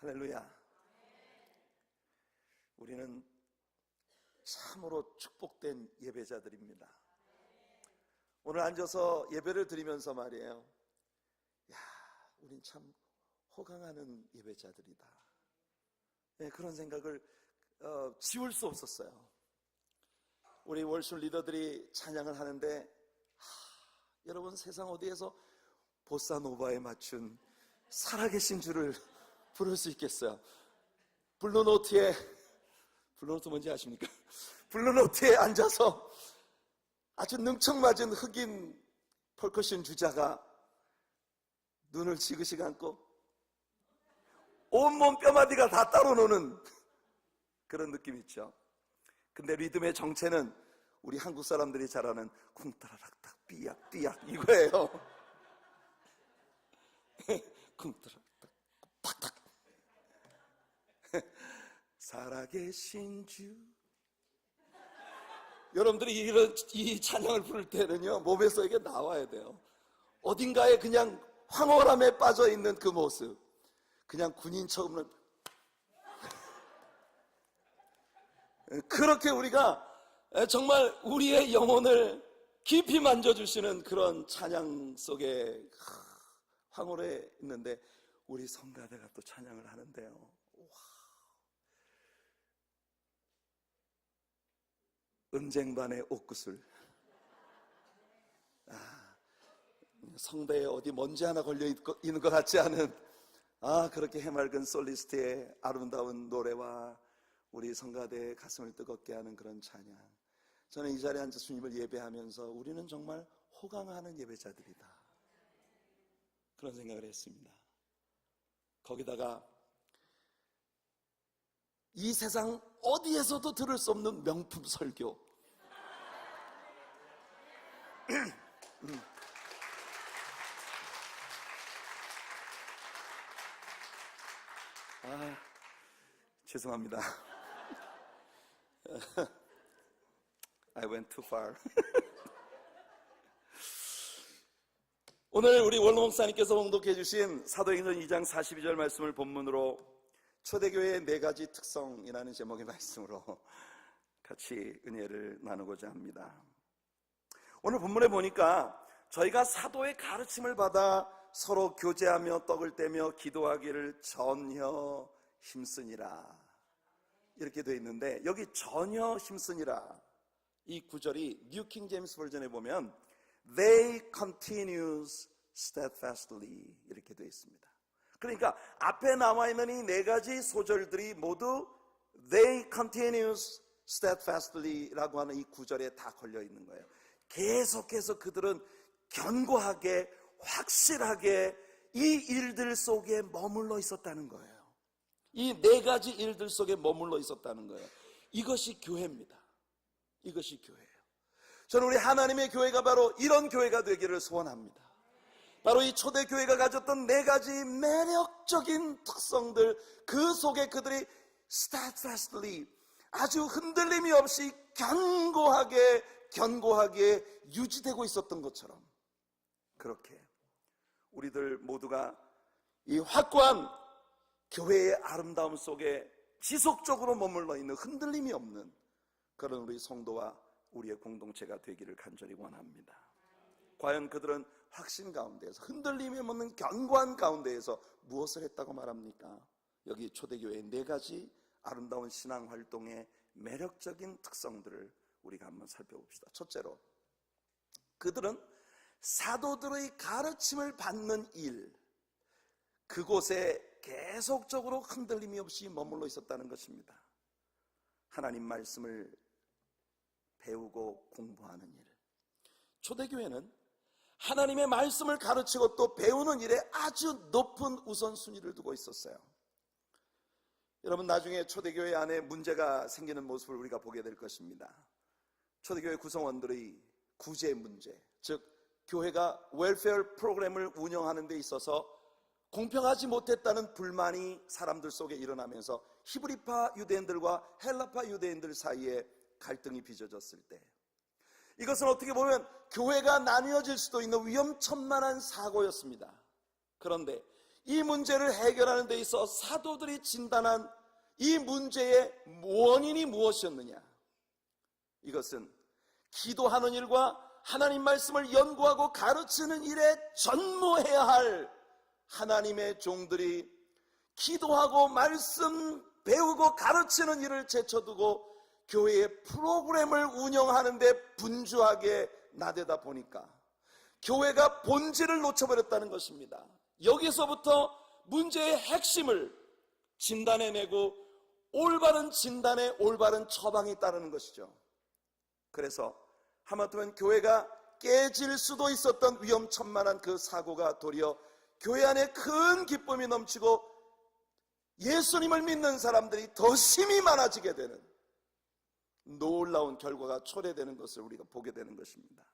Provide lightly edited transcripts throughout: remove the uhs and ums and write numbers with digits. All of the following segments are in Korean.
할렐루야. 우리는 참으로 축복된 예배자들입니다. 오늘 앉아서 예배를 드리면서 말이에요, 야, 우린 참 호강하는 예배자들이다. 네, 그런 생각을 지울 수 없었어요. 우리 월술 리더들이 찬양을 하는데 여러분, 세상 어디에서 보사노바에 맞춘 살아계신 주를 부를 수 있겠어요? 블루노트 뭔지 아십니까? 블루노트에 앉아서 아주 능청맞은 흑인 펄커션 주자가 눈을 지그시 감고 온몸 뼈마디가 다 따로 노는 그런 느낌 있죠. 근데 리듬의 정체는 우리 한국 사람들이 잘 아는 쿵따라락딱 삐약삐약 이거예요. 쿵따라락딱 팍탁. 살아계신 주. 여러분들이 이 찬양을 부를 때는요, 몸에서 이게 나와야 돼요. 어딘가에 그냥 황홀함에 빠져있는 그 모습, 그냥 군인 처음은 그렇게 우리가 정말 우리의 영혼을 깊이 만져주시는 그런 찬양 속에 황홀해 있는데, 우리 성가대가 또 찬양을 하는데요, 와, 은쟁반의 옷구슬. 성대에 어디 먼지 하나 걸려 있는 것 같지 않은 그렇게 해맑은 솔리스트의 아름다운 노래와 우리 성가대의 가슴을 뜨겁게 하는 그런 찬양. 저는 이 자리에 앉아 주님을 예배하면서 우리는 정말 호강하는 예배자들이다, 그런 생각을 했습니다. 거기다가 이 세상 어디에서도 들을 수 없는 명품 설교. 죄송합니다. I went too far. 오늘 우리 원로 목사님께서 봉독해 주신 사도행전 2장 42절 말씀을 본문으로 초대교회의 4가지 특성이라는 제목의 말씀으로 같이 은혜를 나누고자 합니다. 오늘 본문에 보니까 저희가 사도의 가르침을 받아 서로 교제하며 떡을 떼며 기도하기를 전혀 힘쓰니라, 이렇게 되어 있는데, 여기 전혀 힘쓰니라, 이 구절이 뉴 킹 제임스 버전에 보면 They continues steadfastly 이렇게 되어 있습니다. 그러니까 앞에 나와 있는 이 4가지 소절들이 모두 They continues steadfastly라고 하는 이 구절에 다 걸려 있는 거예요. 계속해서 그들은 견고하게, 확실하게 이 일들 속에 머물러 있었다는 거예요. 이 4가지 일들 속에 머물러 있었다는 거예요. 이것이 교회입니다. 이것이 교회예요. 저는 우리 하나님의 교회가 바로 이런 교회가 되기를 소원합니다. 바로 이 초대교회가 가졌던 4가지 매력적인 특성들, 그 속에 그들이 steadfastly, 아주 흔들림이 없이 견고하게 유지되고 있었던 것처럼, 그렇게 우리들 모두가 이 확고한 교회의 아름다움 속에 지속적으로 머물러 있는, 흔들림이 없는 그런 우리 성도와 우리의 공동체가 되기를 간절히 원합니다. 과연 그들은 확신 가운데에서, 흔들림이 없는 견고한 가운데에서 무엇을 했다고 말합니까? 여기 초대교회의 4가지 아름다운 신앙활동의 매력적인 특성들을 우리가 한번 살펴봅시다. 첫째로, 그들은 사도들의 가르침을 받는 일, 그곳에 계속적으로 흔들림이 없이 머물러 있었다는 것입니다. 하나님 말씀을 배우고 공부하는 일. 초대교회는 하나님의 말씀을 가르치고 또 배우는 일에 아주 높은 우선순위를 두고 있었어요. 여러분, 나중에 초대교회 안에 문제가 생기는 모습을 우리가 보게 될 것입니다. 초대교회 구성원들의 구제 문제, 즉 교회가 웰페어 프로그램을 운영하는 데 있어서 공평하지 못했다는 불만이 사람들 속에 일어나면서 히브리파 유대인들과 헬라파 유대인들 사이에 갈등이 빚어졌을 때, 이것은 어떻게 보면 교회가 나뉘어질 수도 있는 위험천만한 사고였습니다. 그런데 이 문제를 해결하는 데 있어 사도들이 진단한 이 문제의 원인이 무엇이었느냐? 이것은 기도하는 일과 하나님 말씀을 연구하고 가르치는 일에 전무해야 할 하나님의 종들이 기도하고 말씀 배우고 가르치는 일을 제쳐두고 교회의 프로그램을 운영하는 데 분주하게 나대다 보니까 교회가 본질을 놓쳐버렸다는 것입니다. 여기서부터 문제의 핵심을 진단해내고 올바른 진단에 올바른 처방이 따르는 것이죠. 그래서 하마터면 교회가 깨질 수도 있었던 위험천만한 그 사고가 도리어 교회 안에 큰 기쁨이 넘치고 예수님을 믿는 사람들이 더 힘이 많아지게 되는 놀라운 결과가 초래되는 것을 우리가 보게 되는 것입니다.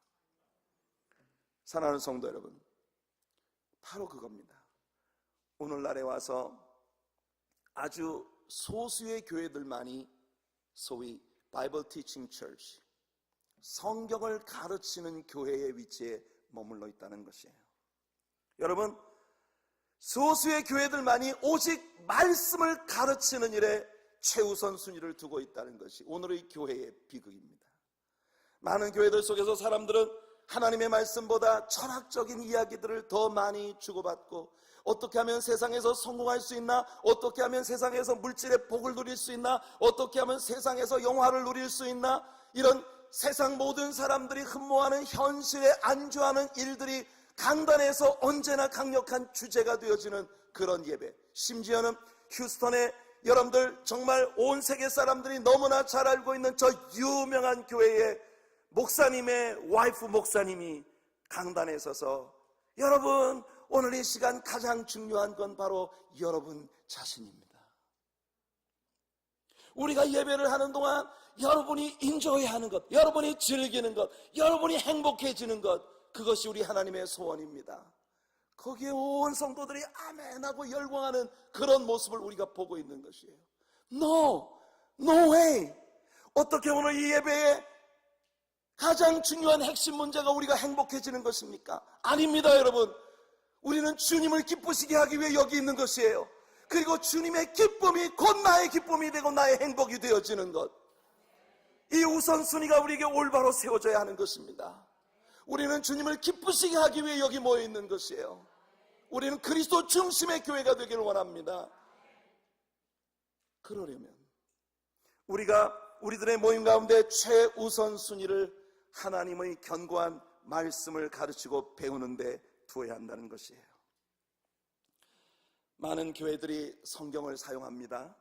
사랑하는 성도 여러분, 바로 그겁니다. 오늘날에 와서 아주 소수의 교회들만이 소위 바이블 티칭 처치, 성경을 가르치는 교회의 위치에 머물러 있다는 것이에요. 여러분, 소수의 교회들만이 오직 말씀을 가르치는 일에 최우선 순위를 두고 있다는 것이 오늘의 교회의 비극입니다. 많은 교회들 속에서 사람들은 하나님의 말씀보다 철학적인 이야기들을 더 많이 주고받고, 어떻게 하면 세상에서 성공할 수 있나, 어떻게 하면 세상에서 물질의 복을 누릴 수 있나, 어떻게 하면 세상에서 영화를 누릴 수 있나, 이런 세상 모든 사람들이 흠모하는 현실에 안주하는 일들이 강단에서 언제나 강력한 주제가 되어지는 그런 예배. 심지어는 휴스턴에 여러분들 정말 온 세계 사람들이 너무나 잘 알고 있는 저 유명한 교회의 목사님의 와이프 목사님이 강단에 서서, 여러분, 오늘 이 시간 가장 중요한 건 바로 여러분 자신입니다. 우리가 예배를 하는 동안 여러분이 인조해하는 것, 여러분이 즐기는 것, 여러분이 행복해지는 것, 그것이 우리 하나님의 소원입니다. 거기에 온 성도들이 아멘하고 열광하는 그런 모습을 우리가 보고 있는 것이에요. No way. 어떻게 오늘 이 예배에 가장 중요한 핵심 문제가 우리가 행복해지는 것입니까? 아닙니다, 여러분. 우리는 주님을 기쁘시게 하기 위해 여기 있는 것이에요. 그리고 주님의 기쁨이 곧 나의 기쁨이 되고 나의 행복이 되어지는 것, 이 우선순위가 우리에게 올바로 세워져야 하는 것입니다. 우리는 주님을 기쁘시게 하기 위해 여기 모여 있는 것이에요. 우리는 그리스도 중심의 교회가 되기를 원합니다. 그러려면 우리가 우리들의 모임 가운데 최우선 순위를 하나님의 견고한 말씀을 가르치고 배우는 데 두어야 한다는 것이에요. 많은 교회들이 성경을 사용합니다.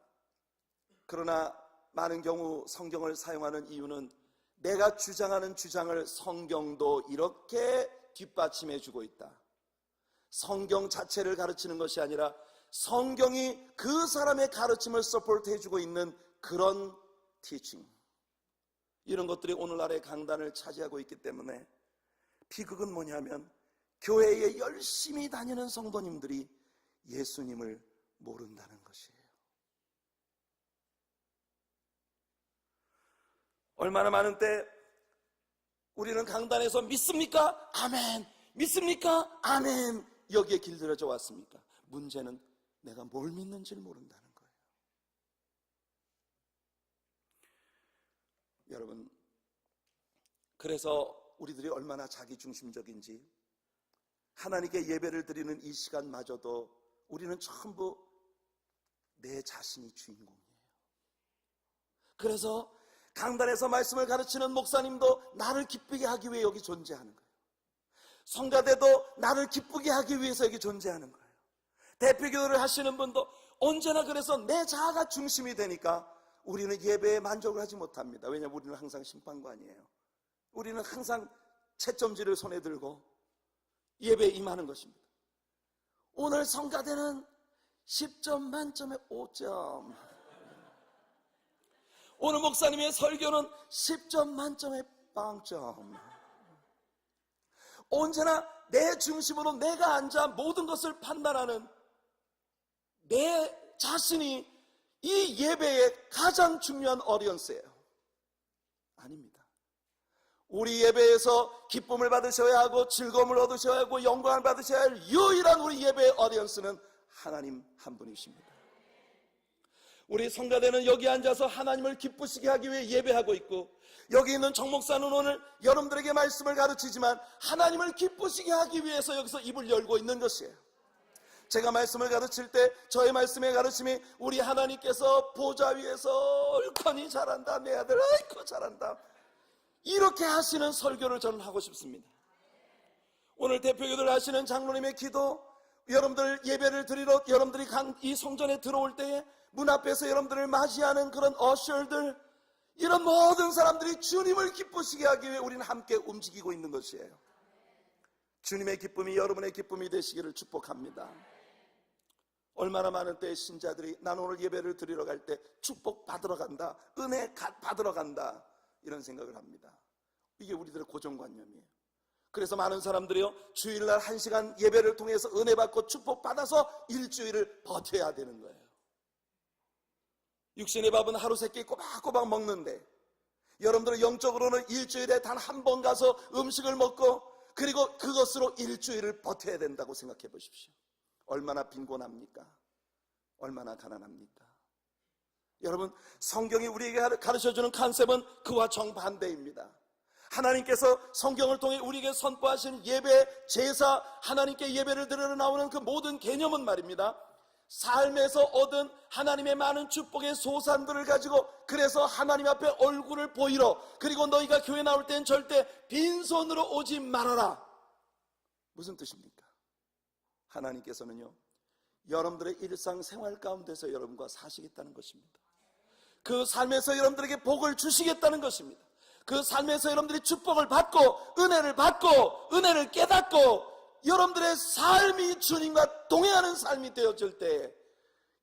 그러나 많은 경우 성경을 사용하는 이유는 내가 주장하는 주장을 성경도 이렇게 뒷받침해 주고 있다, 성경 자체를 가르치는 것이 아니라 성경이 그 사람의 가르침을 서포트해 주고 있는 그런 티칭, 이런 것들이 오늘날의 강단을 차지하고 있기 때문에 비극은 뭐냐면 교회에 열심히 다니는 성도님들이 예수님을 모른다는 것이에요. 얼마나 많은 때 우리는 강단에서 믿습니까? 아멘. 믿습니까? 아멘. 여기에 길들여져 왔습니까? 문제는 내가 뭘 믿는지를 모른다는 거예요. 여러분, 그래서 우리들이 얼마나 자기중심적인지, 하나님께 예배를 드리는 이 시간마저도 우리는 전부 내 자신이 주인공이에요. 그래서 강단에서 말씀을 가르치는 목사님도 나를 기쁘게 하기 위해 여기 존재하는 거예요. 성가대도 나를 기쁘게 하기 위해서 여기 존재하는 거예요. 대표기도를 하시는 분도 언제나 그래서 내 자아가 중심이 되니까 우리는 예배에 만족을 하지 못합니다. 왜냐하면 우리는 항상 심판관이에요. 우리는 항상 채점지를 손에 들고 예배에 임하는 것입니다. 오늘 성가대는 10점 만점에 5점, 오늘 목사님의 설교는 10점 만점에 0점. 언제나 내 중심으로 내가 앉아 모든 것을 판단하는 내 자신이 이 예배의 가장 중요한 어디언스예요. 아닙니다. 우리 예배에서 기쁨을 받으셔야 하고 즐거움을 얻으셔야 하고 영광을 받으셔야 할 유일한 우리 예배의 어디언스는 하나님 한 분이십니다. 우리 성가대는 여기 앉아서 하나님을 기쁘시게 하기 위해 예배하고 있고, 여기 있는 정 목사는 오늘 여러분들에게 말씀을 가르치지만 하나님을 기쁘시게 하기 위해서 여기서 입을 열고 있는 것이에요. 제가 말씀을 가르칠 때 저의 말씀의 가르침이 우리 하나님께서 보좌 위에서 얼커니 잘한다, 내 아들 아이고 잘한다, 이렇게 하시는 설교를 저는 하고 싶습니다. 오늘 대표교들 하시는 장로님의 기도, 여러분들 예배를 드리러 여러분들이 이 성전에 들어올 때에 문 앞에서 여러분들을 맞이하는 그런 어셔들, 이런 모든 사람들이 주님을 기쁘시게 하기 위해 우리는 함께 움직이고 있는 것이에요. 주님의 기쁨이 여러분의 기쁨이 되시기를 축복합니다. 얼마나 많은 때의 신자들이 난 오늘 예배를 드리러 갈 때 축복 받으러 간다, 은혜 받으러 간다, 이런 생각을 합니다. 이게 우리들의 고정관념이에요. 그래서 많은 사람들이요, 주일날 1시간 예배를 통해서 은혜 받고 축복 받아서 일주일을 버텨야 되는 거예요. 육신의 밥은 하루 세끼 꼬박꼬박 먹는데, 여러분들은 영적으로는 일주일에 단 한 번 가서 음식을 먹고 그리고 그것으로 일주일을 버텨야 된다고 생각해 보십시오. 얼마나 빈곤합니까? 얼마나 가난합니까? 여러분, 성경이 우리에게 가르쳐주는 컨셉은 그와 정반대입니다. 하나님께서 성경을 통해 우리에게 선포하신 예배, 제사, 하나님께 예배를 드리러 나오는 그 모든 개념은 말입니다, 삶에서 얻은 하나님의 많은 축복의 소산들을 가지고, 그래서 하나님 앞에 얼굴을 보이러, 그리고 너희가 교회 나올 땐 절대 빈손으로 오지 말아라. 무슨 뜻입니까? 하나님께서는요, 여러분들의 일상생활 가운데서 여러분과 사시겠다는 것입니다. 그 삶에서 여러분들에게 복을 주시겠다는 것입니다. 그 삶에서 여러분들이 축복을 받고 은혜를 받고 은혜를 깨닫고 여러분들의 삶이 주님과 동행하는 삶이 되어질 때,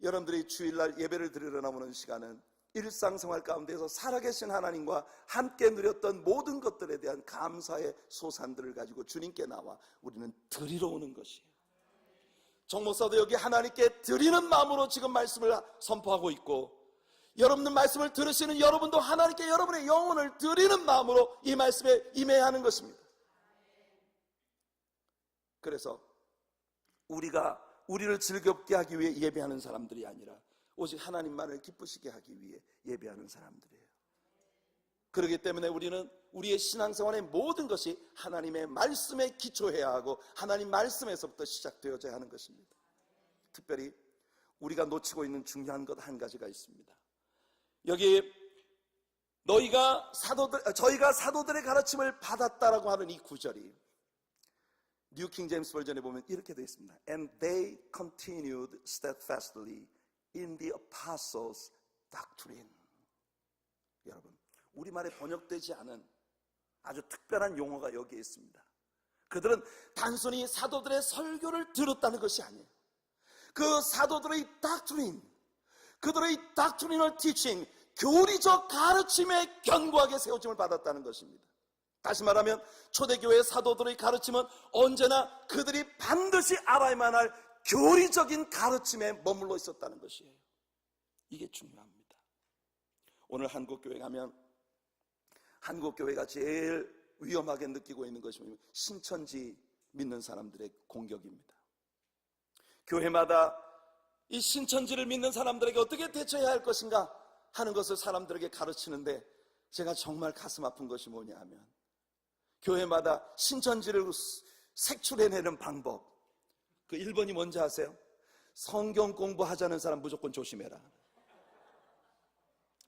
여러분들이 주일날 예배를 드리러 나오는 시간은 일상생활 가운데서 살아계신 하나님과 함께 누렸던 모든 것들에 대한 감사의 소산들을 가지고 주님께 나와 우리는 드리러 오는 것이에요. 정목사도 여기 하나님께 드리는 마음으로 지금 말씀을 선포하고 있고, 여러분들 말씀을 들으시는 여러분도 하나님께 여러분의 영혼을 드리는 마음으로 이 말씀에 임해야 하는 것입니다. 그래서 우리를 즐겁게 하기 위해 예배하는 사람들이 아니라 오직 하나님만을 기쁘시게 하기 위해 예배하는 사람들이에요. 그렇기 때문에 우리는 우리의 신앙생활의 모든 것이 하나님의 말씀에 기초해야 하고 하나님 말씀에서부터 시작되어져야 하는 것입니다. 특별히 우리가 놓치고 있는 중요한 것 한 가지가 있습니다. 여기 저희가 사도들의 가르침을 받았다라고 하는 이 구절이 뉴 킹 제임스 버전에 보면 이렇게 되어 있습니다. And they continued steadfastly in the apostles' doctrine. 여러분, 우리말에 번역되지 않은 아주 특별한 용어가 여기에 있습니다. 그들은 단순히 사도들의 설교를 들었다는 것이 아니에요. 그 사도들의 doctrine, 그들의 doctrinal teaching, 교리적 가르침에 견고하게 세워짐을 받았다는 것입니다. 다시 말하면 초대교회 사도들의 가르침은 언제나 그들이 반드시 알아야만 할 교리적인 가르침에 머물러 있었다는 것이에요. 이게 중요합니다. 오늘 한국교회 가면 한국교회가 제일 위험하게 느끼고 있는 것이 신천지 믿는 사람들의 공격입니다. 교회마다 이 신천지를 믿는 사람들에게 어떻게 대처해야 할 것인가 하는 것을 사람들에게 가르치는데, 제가 정말 가슴 아픈 것이 뭐냐 하면 교회마다 신천지를 색출해내는 방법, 그 1번이 뭔지 아세요? 성경 공부하자는 사람 무조건 조심해라.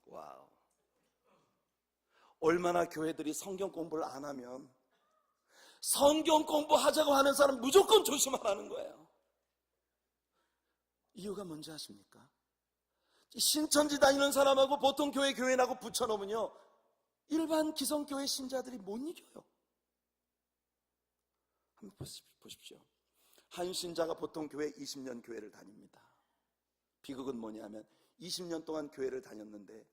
와우. 얼마나 교회들이 성경 공부를 안 하면 성경 공부하자고 하는 사람 무조건 조심하라는 거예요. 이유가 뭔지 아십니까? 신천지 다니는 사람하고 보통 교회하고 붙여놓으면요, 일반 기성교회 신자들이 못 이겨요. 한번 보십시오. 한 신자가 보통 교회 20년 교회를 다닙니다. 비극은 뭐냐면 20년 동안 교회를 다녔는데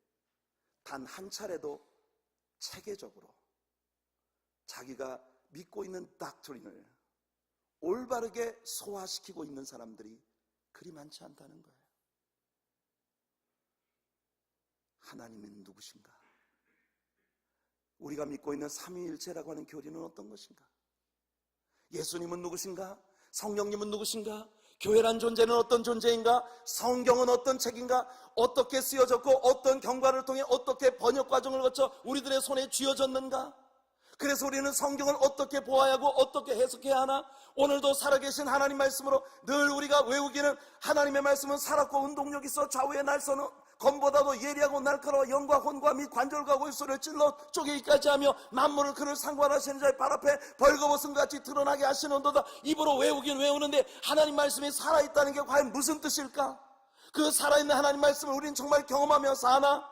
단 한 차례도 체계적으로 자기가 믿고 있는 닥트린을 올바르게 소화시키고 있는 사람들이 그리 많지 않다는 거예요. 하나님은 누구신가? 우리가 믿고 있는 삼위일체라고 하는 교리는 어떤 것인가? 예수님은 누구신가? 성령님은 누구신가? 교회란 존재는 어떤 존재인가? 성경은 어떤 책인가? 어떻게 쓰여졌고 어떤 경과를 통해 어떻게 번역 과정을 거쳐 우리들의 손에 쥐어졌는가? 그래서 우리는 성경을 어떻게 보아야 하고 어떻게 해석해야 하나? 오늘도 살아계신 하나님 말씀으로 늘 우리가 외우기는 하나님의 말씀은 살았고 운동력 있어 좌우의 날서는 검보다도 예리하고 날카로워 영과 혼과 및 관절과 골수를 찔러 쪼개기까지 하며 만물을 그를 상관하시는 자의 발 앞에 벌거벗은 같이 드러나게 하시는도다. 입으로 외우긴 외우는데 하나님 말씀이 살아있다는 게 과연 무슨 뜻일까? 그 살아있는 하나님 말씀을 우리는 정말 경험하며 사나?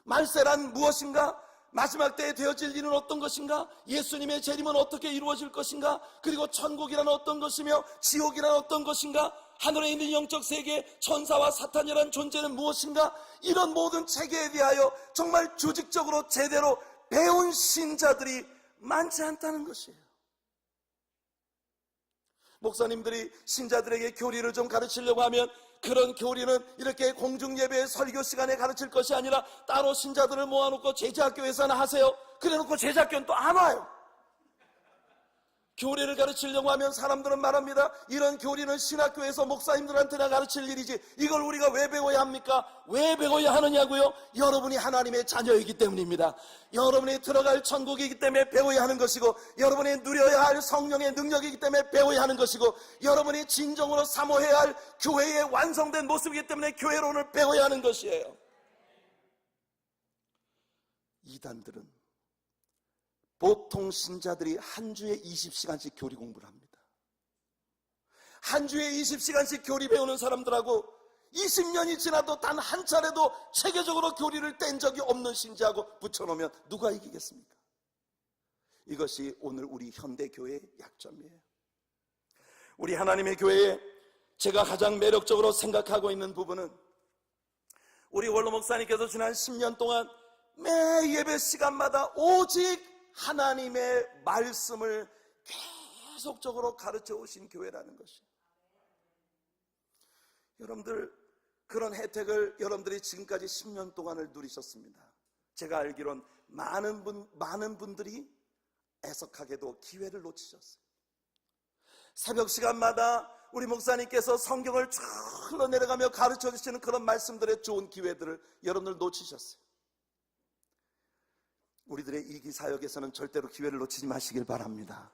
말세란 무엇인가? 마지막 때에 되어질 일은 어떤 것인가? 예수님의 재림은 어떻게 이루어질 것인가? 그리고 천국이란 어떤 것이며 지옥이란 어떤 것인가? 하늘에 있는 영적 세계, 천사와 사탄이란 존재는 무엇인가? 이런 모든 체계에 대하여 정말 조직적으로 제대로 배운 신자들이 많지 않다는 것이에요. 목사님들이 신자들에게 교리를 좀 가르치려고 하면 그런 교리는 이렇게 공중예배 설교 시간에 가르칠 것이 아니라 따로 신자들을 모아놓고 제자학교에서나 하세요. 그래놓고 제자학교는 또 안 와요. 교리를 가르치려고 하면 사람들은 말합니다. 이런 교리는 신학교에서 목사님들한테나 가르칠 일이지 이걸 우리가 왜 배워야 합니까? 왜 배워야 하느냐고요? 여러분이 하나님의 자녀이기 때문입니다. 여러분이 들어갈 천국이기 때문에 배워야 하는 것이고 여러분이 누려야 할 성령의 능력이기 때문에 배워야 하는 것이고 여러분이 진정으로 사모해야 할 교회의 완성된 모습이기 때문에 교회론을 배워야 하는 것이에요. 이단들은 보통 신자들이 한 주에 20시간씩 교리 공부를 합니다. 한 주에 20시간씩 교리 배우는 사람들하고 20년이 지나도 단 한 차례도 체계적으로 교리를 뗀 적이 없는 신자하고 붙여놓으면 누가 이기겠습니까? 이것이 오늘 우리 현대교회의 약점이에요. 우리 하나님의 교회에 제가 가장 매력적으로 생각하고 있는 부분은 우리 원로 목사님께서 지난 10년 동안 매 예배 시간마다 오직 하나님의 말씀을 계속적으로 가르쳐 오신 교회라는 것이에요. 여러분들 그런 혜택을 여러분들이 지금까지 10년 동안을 누리셨습니다. 제가 알기론 많은 분들이 애석하게도 기회를 놓치셨어요. 새벽 시간마다 우리 목사님께서 성경을 쭉 흘러내려가며 가르쳐 주시는 그런 말씀들의 좋은 기회들을 여러분들 놓치셨어요. 우리들의 이기 사역에서는 절대로 기회를 놓치지 마시길 바랍니다.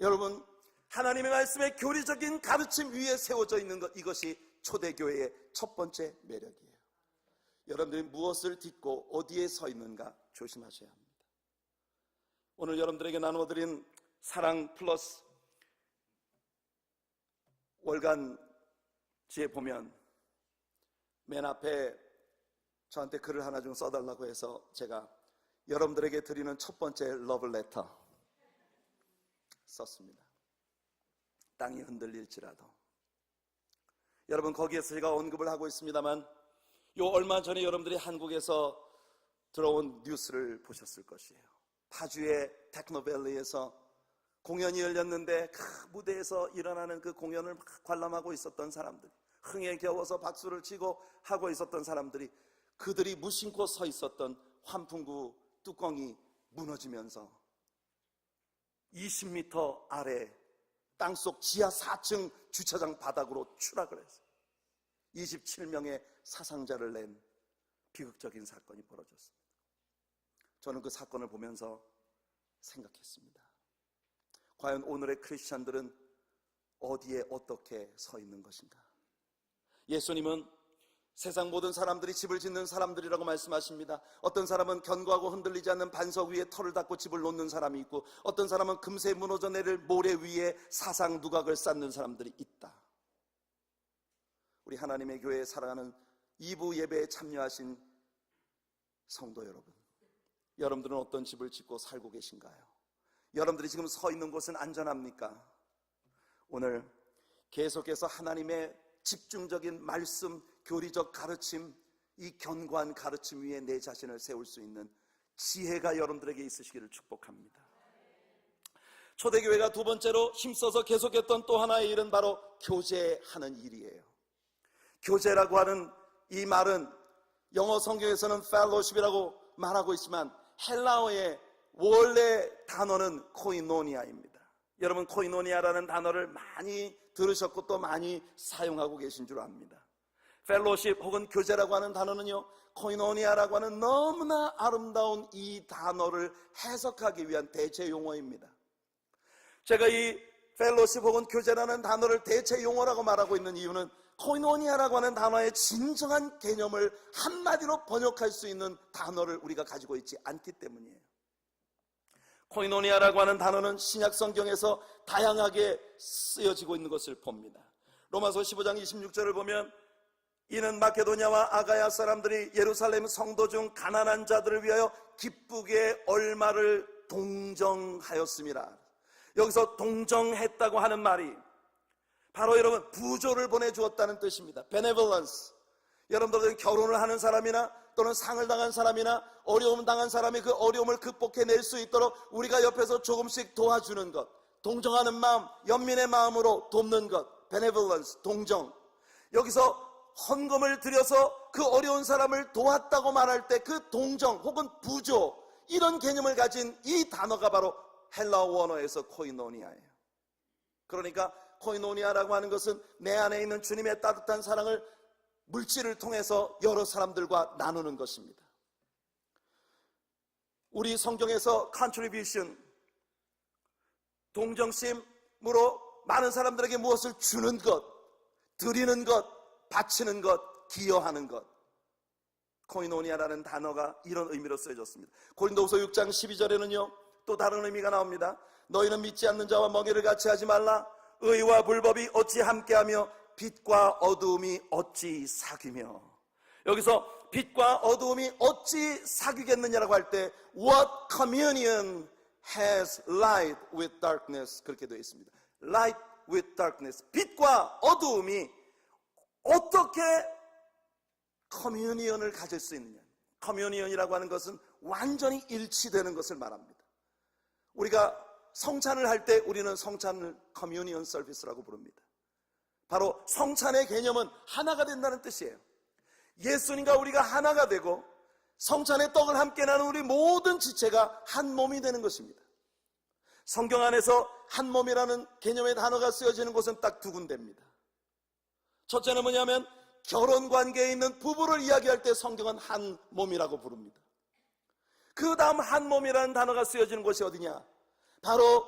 여러분, 하나님의 말씀의 교리적인 가르침 위에 세워져 있는 것, 이것이 초대교회의 첫 번째 매력이에요. 여러분들이 무엇을 딛고 어디에 서 있는가 조심하셔야 합니다. 오늘 여러분들에게 나누어드린 사랑 플러스 월간지에 보면 맨 앞에 저한테 글을 하나 좀 써달라고 해서 제가 여러분들에게 드리는 첫 번째 러블레터 썼습니다. 땅이 흔들릴지라도. 여러분 거기에서 제가 언급을 하고 있습니다만 요 얼마 전에 여러분들이 한국에서 들어온 뉴스를 보셨을 것이에요. 파주의 테크노밸리에서 공연이 열렸는데 그 무대에서 일어나는 그 공연을 막 관람하고 있었던 사람들, 흥에 겨워서 박수를 치고 하고 있었던 사람들이 그들이 무심코 서 있었던 환풍구 뚜껑이 무너지면서 20m 아래 땅속 지하 4층 주차장 바닥으로 추락을 했어요. 27명의 사상자를 낸 비극적인 사건이 벌어졌습니다. 저는 그 사건을 보면서 생각했습니다. 과연 오늘의 크리스찬들은 어디에 어떻게 서 있는 것인가? 예수님은 세상 모든 사람들이 집을 짓는 사람들이라고 말씀하십니다. 어떤 사람은 견고하고 흔들리지 않는 반석 위에 털을 닦고 집을 놓는 사람이 있고 어떤 사람은 금세 무너져 내릴 모래 위에 사상 누각을 쌓는 사람들이 있다. 우리 하나님의 교회에 살아가는 2부 예배에 참여하신 성도 여러분, 여러분들은 어떤 집을 짓고 살고 계신가요? 여러분들이 지금 서 있는 곳은 안전합니까? 오늘 계속해서 하나님의 집중적인 말씀, 교리적 가르침, 이 견고한 가르침 위에 내 자신을 세울 수 있는 지혜가 여러분들에게 있으시기를 축복합니다. 초대교회가 두 번째로 힘써서 계속했던 또 하나의 일은 바로 교제하는 일이에요. 교제라고 하는 이 말은 영어 성경에서는 fellowship이라고 말하고 있지만 헬라어의 원래 단어는 코이노니아입니다. 여러분 코이노니아라는 단어를 많이 들으셨고 또 많이 사용하고 계신 줄 압니다. 펠로십 혹은 교제라고 하는 단어는요, 코이노니아라고 하는 너무나 아름다운 이 단어를 해석하기 위한 대체 용어입니다. 제가 이 펠로십 혹은 교제라는 단어를 대체 용어라고 말하고 있는 이유는 코이노니아라고 하는 단어의 진정한 개념을 한마디로 번역할 수 있는 단어를 우리가 가지고 있지 않기 때문이에요. 코이노니아라고 하는 단어는 신약 성경에서 다양하게 쓰여지고 있는 것을 봅니다. 로마서 15장 26절을 보면 이는 마케도냐와 아가야 사람들이 예루살렘 성도 중 가난한 자들을 위하여 기쁘게 얼마를 동정하였음이라. 여기서 동정했다고 하는 말이 바로 여러분 부조를 보내주었다는 뜻입니다. benevolence. 여러분들은 결혼을 하는 사람이나 또는 상을 당한 사람이나 어려움 당한 사람이 그 어려움을 극복해낼 수 있도록 우리가 옆에서 조금씩 도와주는 것, 동정하는 마음, 연민의 마음으로 돕는 것, benevolence, 동정. 여기서 헌금을 들여서 그 어려운 사람을 도왔다고 말할 때 그 동정 혹은 부조, 이런 개념을 가진 이 단어가 바로 헬라어 원어에서 코이노니아예요. 그러니까 코이노니아라고 하는 것은 내 안에 있는 주님의 따뜻한 사랑을 물질을 통해서 여러 사람들과 나누는 것입니다. 우리 성경에서 contribution, 동정심으로 많은 사람들에게 무엇을 주는 것, 드리는 것, 바치는 것, 기여하는 것, 코이노니아라는 단어가 이런 의미로 쓰여졌습니다. 고린도후서 6장 12절에는요 또 다른 의미가 나옵니다. 너희는 믿지 않는 자와 멍에를 같이 하지 말라. 의와 불법이 어찌 함께하며 빛과 어두움이 어찌 사귀며. 여기서 빛과 어두움이 어찌 사귀겠느냐라고 할 때 What communion has light with darkness, 그렇게 되어 있습니다. Light with darkness, 빛과 어두움이 어떻게 커뮤니언을 가질 수 있느냐. 커뮤니언이라고 하는 것은 완전히 일치되는 것을 말합니다. 우리가 성찬을 할 때 우리는 성찬을 커뮤니언 서비스라고 부릅니다. 바로 성찬의 개념은 하나가 된다는 뜻이에요. 예수님과 우리가 하나가 되고 성찬의 떡을 함께 나누는 우리 모든 지체가 한 몸이 되는 것입니다. 성경 안에서 한 몸이라는 개념의 단어가 쓰여지는 곳은 딱 두 군데입니다. 첫째는 뭐냐면 결혼 관계에 있는 부부를 이야기할 때 성경은 한 몸이라고 부릅니다. 그 다음 한 몸이라는 단어가 쓰여지는 곳이 어디냐? 바로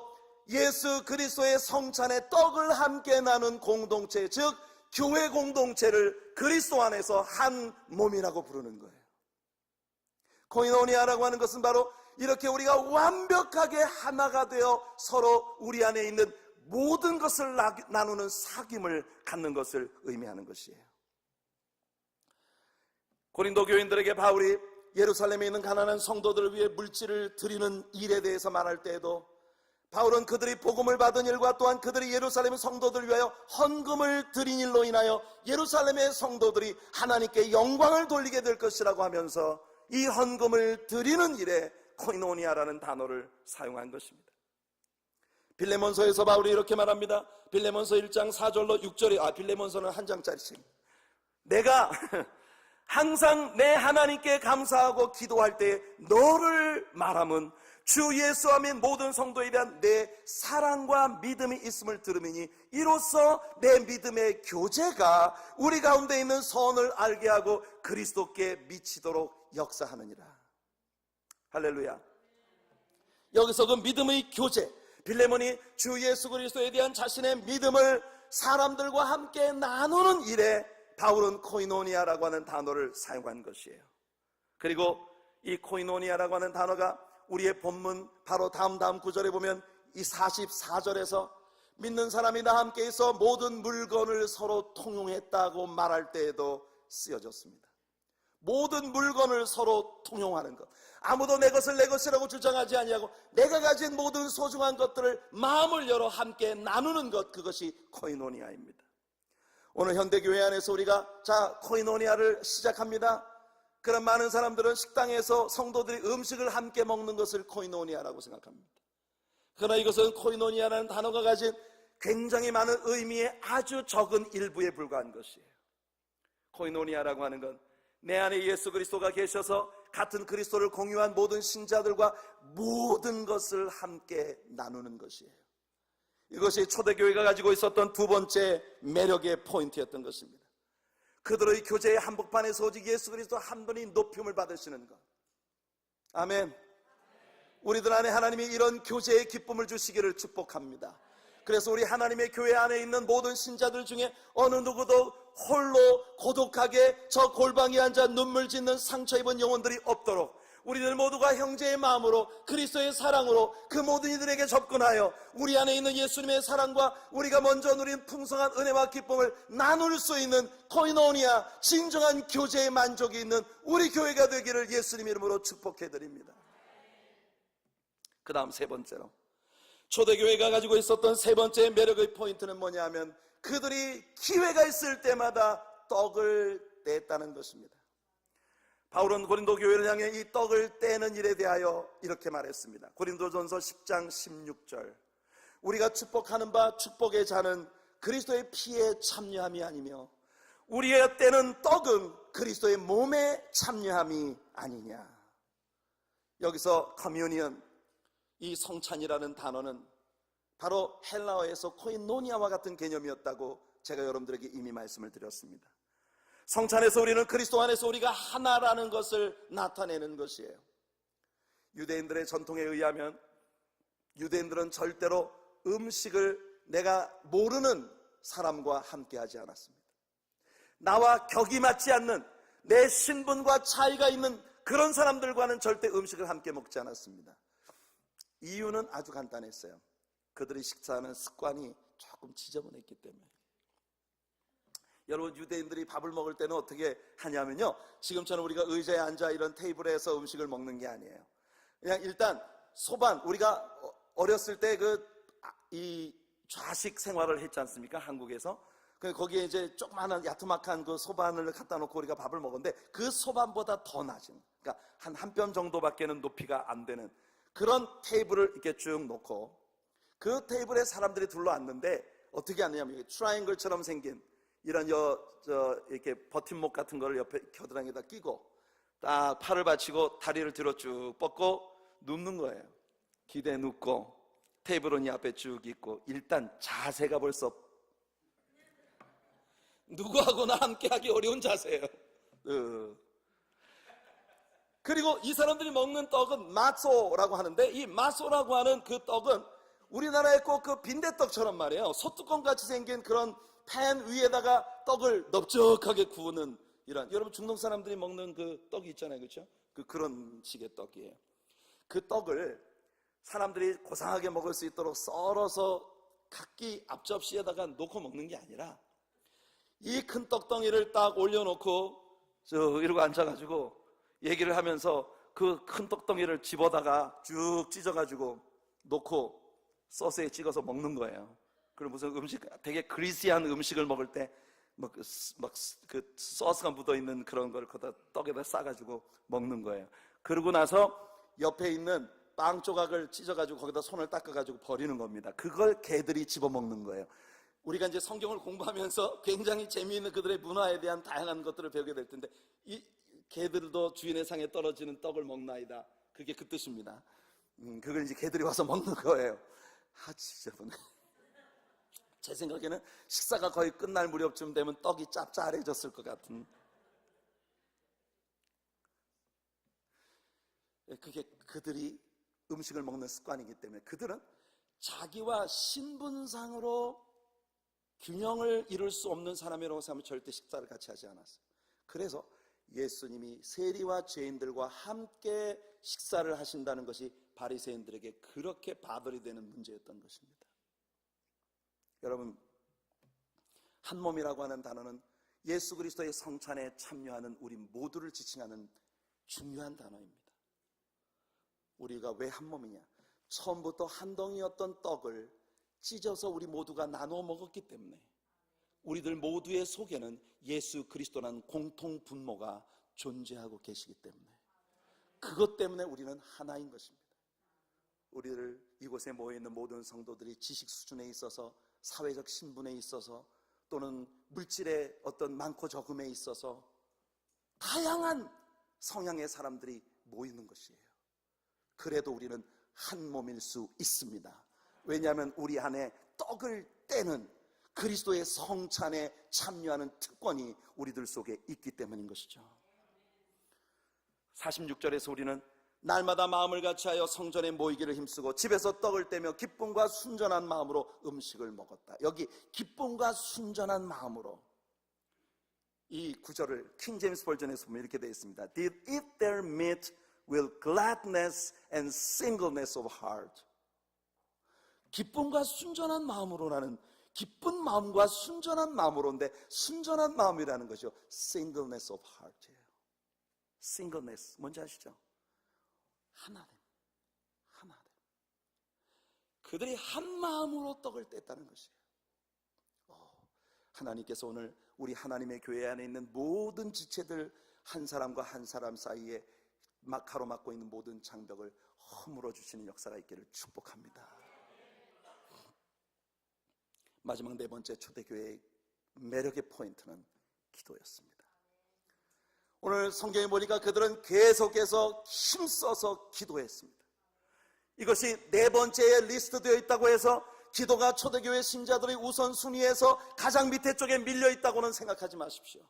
예수 그리스도의 성찬의 떡을 함께 나눈 공동체, 즉 교회 공동체를 그리스도 안에서 한 몸이라고 부르는 거예요. 코이노니아라고 하는 것은 바로 이렇게 우리가 완벽하게 하나가 되어 서로 우리 안에 있는 모든 것을 나누는 사귐을 갖는 것을 의미하는 것이에요. 고린도 교인들에게 바울이 예루살렘에 있는 가난한 성도들을 위해 물질을 드리는 일에 대해서 말할 때에도 바울은 그들이 복음을 받은 일과 또한 그들이 예루살렘 성도들을 위하여 헌금을 드린 일로 인하여 예루살렘의 성도들이 하나님께 영광을 돌리게 될 것이라고 하면서 이 헌금을 드리는 일에 코이노니아라는 단어를 사용한 것입니다. 빌레몬서에서 바울이 이렇게 말합니다. 빌레몬서 1장 4절로 6절에 빌레몬서는 한 장짜리씩. 내가 항상 내 하나님께 감사하고 기도할 때 너를 말함은 주 예수와 및 모든 성도에 대한 내 사랑과 믿음이 있음을 들으니 이로써 내 믿음의 교제가 우리 가운데 있는 선을 알게 하고 그리스도께 미치도록 역사하느니라. 할렐루야. 여기서 그 믿음의 교제, 빌레몬이 주 예수 그리스도에 대한 자신의 믿음을 사람들과 함께 나누는 일에 바울은 코이노니아라고 하는 단어를 사용한 것이에요. 그리고 이 코이노니아라고 하는 단어가 우리의 본문 바로 다음 구절에 보면 이 44절에서 믿는 사람이 나 함께 있어 모든 물건을 서로 통용했다고 말할 때에도 쓰여졌습니다. 모든 물건을 서로 통용하는 것, 아무도 내 것을 내 것이라고 주장하지 아니하고 내가 가진 모든 소중한 것들을 마음을 열어 함께 나누는 것, 그것이 코이노니아입니다. 오늘 현대교회 안에서 우리가 코이노니아를 시작합니다. 그런 많은 사람들은 식당에서 성도들이 음식을 함께 먹는 것을 코이노니아라고 생각합니다. 그러나 이것은 코이노니아라는 단어가 가진 굉장히 많은 의미의 아주 적은 일부에 불과한 것이에요. 코이노니아라고 하는 건 내 안에 예수 그리스도가 계셔서 같은 그리스도를 공유한 모든 신자들과 모든 것을 함께 나누는 것이에요. 이것이 초대교회가 가지고 있었던 두 번째 매력의 포인트였던 것입니다. 그들의 교제의 한복판에서 오직 예수 그리스도 한 분이 높임을 받으시는 것. 아멘. 우리들 안에 하나님이 이런 교제의 기쁨을 주시기를 축복합니다. 그래서 우리 하나님의 교회 안에 있는 모든 신자들 중에 어느 누구도 홀로 고독하게 저 골방에 앉아 눈물 짓는 상처 입은 영혼들이 없도록 우리들 모두가 형제의 마음으로 그리스도의 사랑으로 그 모든 이들에게 접근하여 우리 안에 있는 예수님의 사랑과 우리가 먼저 누린 풍성한 은혜와 기쁨을 나눌 수 있는 코이노니아, 진정한 교제의 만족이 있는 우리 교회가 되기를 예수님 이름으로 축복해드립니다. 그 다음 세 번째로 초대교회가 가지고 있었던 세 번째 매력의 포인트는 뭐냐 하면 그들이 기회가 있을 때마다 떡을 뗐다는 것입니다. 바울은 고린도 교회를 향해 이 떡을 떼는 일에 대하여 이렇게 말했습니다. 고린도전서 10장 16절 우리가 축복하는 바 축복의 자는 그리스도의 피에 참여함이 아니며 우리의 떼는 떡은 그리스도의 몸에 참여함이 아니냐. 여기서 커뮤니언, 이 성찬이라는 단어는 바로 헬라어에서 코이노니아와 같은 개념이었다고 제가 여러분들에게 이미 말씀을 드렸습니다. 성찬에서 우리는 그리스도 안에서 우리가 하나라는 것을 나타내는 것이에요. 유대인들의 전통에 의하면 유대인들은 절대로 음식을 내가 모르는 사람과 함께 하지 않았습니다. 나와 격이 맞지 않는 내 신분과 차이가 있는 그런 사람들과는 절대 음식을 함께 먹지 않았습니다. 이유는 아주 간단했어요. 그들이 식사하는 습관이 조금 지저분했기 때문에. 여러분, 유대인들이 밥을 먹을 때는 어떻게 하냐면요, 지금처럼 우리가 의자에 앉아 이런 테이블에서 음식을 먹는 게 아니에요. 그냥 일단 소반, 우리가 어렸을 때 이 좌식 생활을 했지 않습니까? 한국에서. 거기에 이제 조그마한 야트막한 그 소반을 갖다 놓고 우리가 밥을 먹었는데 그 소반보다 더 낮은, 그러니까 한 뼘 정도밖에는 높이가 안 되는 그런 테이블을 이렇게 쭉 놓고 그 테이블에 사람들이 둘러앉는데 어떻게 하느냐면 트라이앵글처럼 생긴 이런 이렇게 버팀목 같은 거를 옆에 겨드랑이에다 끼고 딱 팔을 받치고 다리를 뒤로 쭉 뻗고 눕는 거예요. 기대 눕고 테이블은 이 앞에 쭉 있고 일단 자세가 벌써 누구하고나 함께하기 어려운 자세예요. 그리고 이 사람들이 먹는 떡은 마소라고 하는데 이 마소라고 하는 그 떡은 우리나라에 꼭 그 빈대떡처럼 말이에요. 소뚜껑 같이 생긴 그런 팬 위에다가 떡을 넓적하게 구우는 이런, 여러분 중동 사람들이 먹는 그 떡이 있잖아요, 그렇죠? 그런 식의 떡이에요. 그 떡을 사람들이 고상하게 먹을 수 있도록 썰어서 각기 앞접시에다가 놓고 먹는 게 아니라 이 큰 떡덩이를 딱 올려놓고 이러고 앉아가지고 얘기를 하면서 그 큰 떡덩이를 집어다가 쭉 찢어가지고 놓고 소스에 찍어서 먹는 거예요. 그리고 무슨 음식, 되게 그리시한 음식을 먹을 때 그 소스가 묻어있는 그런 걸 거기다 떡에다 싸가지고 먹는 거예요. 그러고 나서 옆에 있는 빵 조각을 찢어가지고 거기다 손을 닦아가지고 버리는 겁니다. 그걸 개들이 집어먹는 거예요. 우리가 이제 성경을 공부하면서 굉장히 재미있는 그들의 문화에 대한 다양한 것들을 배우게 될 텐데 이 개들도 주인의 상에 떨어지는 떡을 먹나이다. 그게 그 뜻입니다. 그걸 이제 개들이 와서 먹는 거예요. 지저분해. 제 생각에는 식사가 거의 끝날 무렵쯤 되면 떡이 짭짤해졌을 것 같은. 그게 그들이 음식을 먹는 습관이기 때문에 그들은 자기와 신분상으로 균형을 이룰 수 없는 사람이라고 생각하면 절대 식사를 같이 하지 않았어요. 그래서 예수님이 세리와 죄인들과 함께 식사를 하신다는 것이 바리새인들에게 그렇게 바들이 되는 문제였던 것입니다. 여러분, 한 몸이라고 하는 단어는 예수 그리스도의 성찬에 참여하는 우리 모두를 지칭하는 중요한 단어입니다. 우리가 왜 한 몸이냐? 처음부터 한 덩이였던 떡을 찢어서 우리 모두가 나눠 먹었기 때문에 우리들 모두의 속에는 예수 그리스도라는 공통 분모가 존재하고 계시기 때문에 그것 때문에 우리는 하나인 것입니다. 우리들 이곳에 모여있는 모든 성도들이 지식 수준에 있어서, 사회적 신분에 있어서, 또는 물질의 어떤 많고 적음에 있어서 다양한 성향의 사람들이 모이는 것이에요. 그래도 우리는 한 몸일 수 있습니다. 왜냐하면 우리 안에 떡을 떼는 그리스도의 성찬에 참여하는 특권이 우리들 속에 있기 때문인 것이죠. 46절에서 우리는 날마다 마음을 같이하여 성전에 모이기를 힘쓰고 집에서 떡을 떼며 기쁨과 순전한 마음으로 음식을 먹었다. 여기 기쁨과 순전한 마음으로, 이 구절을 킹 제임스 버전에서 보면 이렇게 되어 있습니다. Did eat their meat with gladness and singleness of heart. 기쁨과 순전한 마음으로라는, 기쁜 마음과 순전한 마음으로인데, 순전한 마음이라는 것이요, singleness of heart예요. singleness 뭔지 아시죠? 하나됨. 그들이 한 마음으로 떡을 뗐다는 것이에요. 하나님께서 오늘 우리 하나님의 교회 안에 있는 모든 지체들, 한 사람과 한 사람 사이에 가로막고 있는 모든 장벽을 허물어 주시는 역사가 있기를 축복합니다. 마지막 네 번째 초대교회의 매력의 포인트는 기도였습니다. 오늘 성경에 보니까 그들은 계속해서 힘써서 기도했습니다. 이것이 네 번째에 리스트되어 있다고 해서 기도가 초대교회 신자들의 우선순위에서 가장 밑에 쪽에 밀려있다고는 생각하지 마십시오.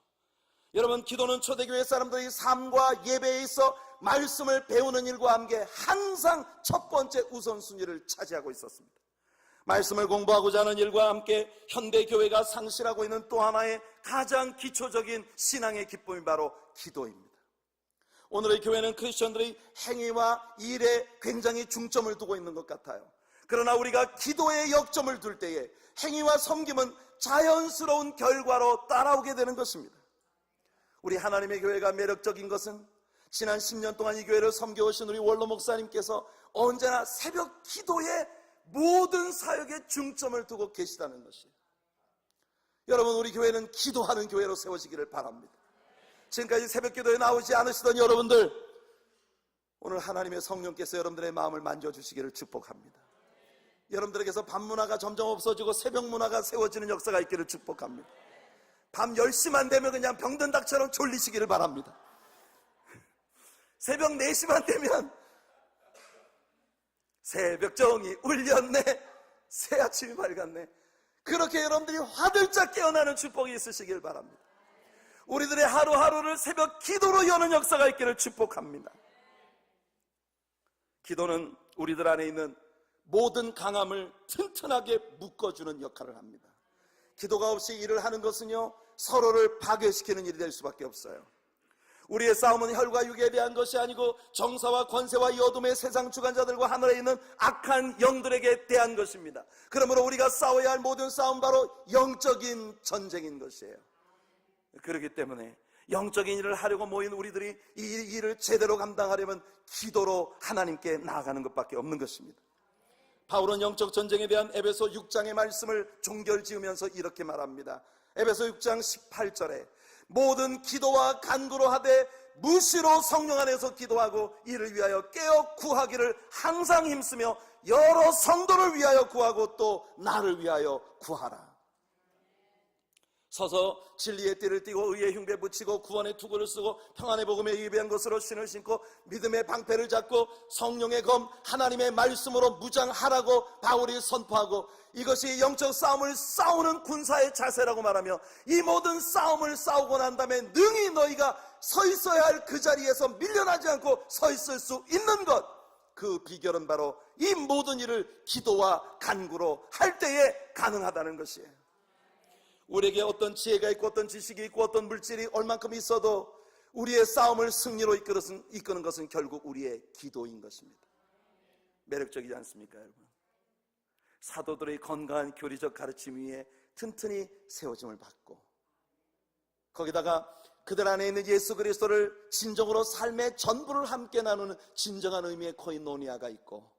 여러분, 기도는 초대교회 사람들의 삶과 예배에 있어 말씀을 배우는 일과 함께 항상 첫 번째 우선순위를 차지하고 있었습니다. 말씀을 공부하고자 하는 일과 함께 현대교회가 상실하고 있는 또 하나의 가장 기초적인 신앙의 기쁨이 바로 기도입니다. 오늘의 교회는 크리스천들의 행위와 일에 굉장히 중점을 두고 있는 것 같아요. 그러나 우리가 기도에 역점을 둘 때에 행위와 섬김은 자연스러운 결과로 따라오게 되는 것입니다. 우리 하나님의 교회가 매력적인 것은 지난 10년 동안 이 교회를 섬겨오신 우리 원로 목사님께서 언제나 새벽 기도에 모든 사역에 중점을 두고 계시다는 것이에요. 여러분, 우리 교회는 기도하는 교회로 세워지기를 바랍니다. 지금까지 새벽 기도에 나오지 않으시던 여러분들, 오늘 하나님의 성령께서 여러분들의 마음을 만져주시기를 축복합니다. 여러분들에게서 밤 문화가 점점 없어지고 새벽 문화가 세워지는 역사가 있기를 축복합니다. 밤 10시만 되면 그냥 병든 닭처럼 졸리시기를 바랍니다. 새벽 4시만 되면 새벽 정이 울렸네, 새 아침이 밝았네, 그렇게 여러분들이 화들짝 깨어나는 축복이 있으시길 바랍니다. 우리들의 하루하루를 새벽 기도로 여는 역사가 있기를 축복합니다. 기도는 우리들 안에 있는 모든 강함을 튼튼하게 묶어주는 역할을 합니다. 기도가 없이 일을 하는 것은요, 서로를 파괴시키는 일이 될 수밖에 없어요. 우리의 싸움은 혈과 육에 대한 것이 아니고 정사와 권세와 이 어둠의 세상 주관자들과 하늘에 있는 악한 영들에게 대한 것입니다. 그러므로 우리가 싸워야 할 모든 싸움 바로 영적인 전쟁인 것이에요. 그렇기 때문에 영적인 일을 하려고 모인 우리들이 이 일을 제대로 감당하려면 기도로 하나님께 나아가는 것밖에 없는 것입니다. 바울은 영적 전쟁에 대한 에베소 6장의 말씀을 종결지으면서 이렇게 말합니다. 에베소 6장 18절에 모든 기도와 간구로 하되 무시로 성령 안에서 기도하고 이를 위하여 깨어 구하기를 항상 힘쓰며 여러 성도를 위하여 구하고 또 나를 위하여 구하라. 서서 진리의 띠를 띠고 의의 흉배 붙이고 구원의 투구를 쓰고 평안의 복음에 예비한 것으로 신을 신고 믿음의 방패를 잡고 성령의 검 하나님의 말씀으로 무장하라고 바울이 선포하고, 이것이 영적 싸움을 싸우는 군사의 자세라고 말하며, 이 모든 싸움을 싸우고 난 다음에 능히 너희가 서 있어야 할 그 자리에서 밀려나지 않고 서 있을 수 있는 것, 그 비결은 바로 이 모든 일을 기도와 간구로 할 때에 가능하다는 것이에요. 우리에게 어떤 지혜가 있고 어떤 지식이 있고 어떤 물질이 얼만큼 있어도 우리의 싸움을 승리로 이끄는 것은 결국 우리의 기도인 것입니다. 매력적이지 않습니까, 여러분? 사도들의 건강한 교리적 가르침 위에 튼튼히 세워짐을 받고, 거기다가 그들 안에 있는 예수 그리스도를 진정으로 삶의 전부를 함께 나누는 진정한 의미의 코인노니아가 있고,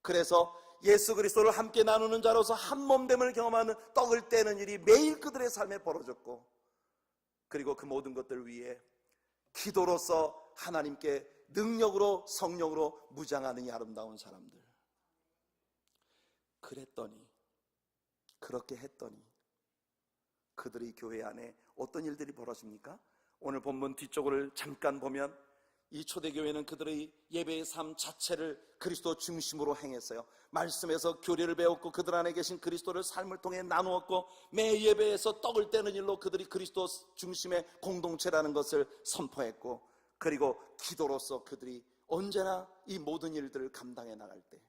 그래서 예수 그리스도를 함께 나누는 자로서 한 몸됨을 경험하는 떡을 떼는 일이 매일 그들의 삶에 벌어졌고, 그리고 그 모든 것들 위에 기도로서 하나님께 능력으로 성령으로 무장하는 이 아름다운 사람들. 그렇게 했더니 그들의 교회 안에 어떤 일들이 벌어집니까? 오늘 본문 뒤쪽을 잠깐 보면 이 초대교회는 그들의 예배의 삶 자체를 그리스도 중심으로 행했어요. 말씀에서 교리를 배웠고 그들 안에 계신 그리스도를 삶을 통해 나누었고 매 예배에서 떡을 떼는 일로 그들이 그리스도 중심의 공동체라는 것을 선포했고, 그리고 기도로서 그들이 언제나 이 모든 일들을 감당해 나갈 때,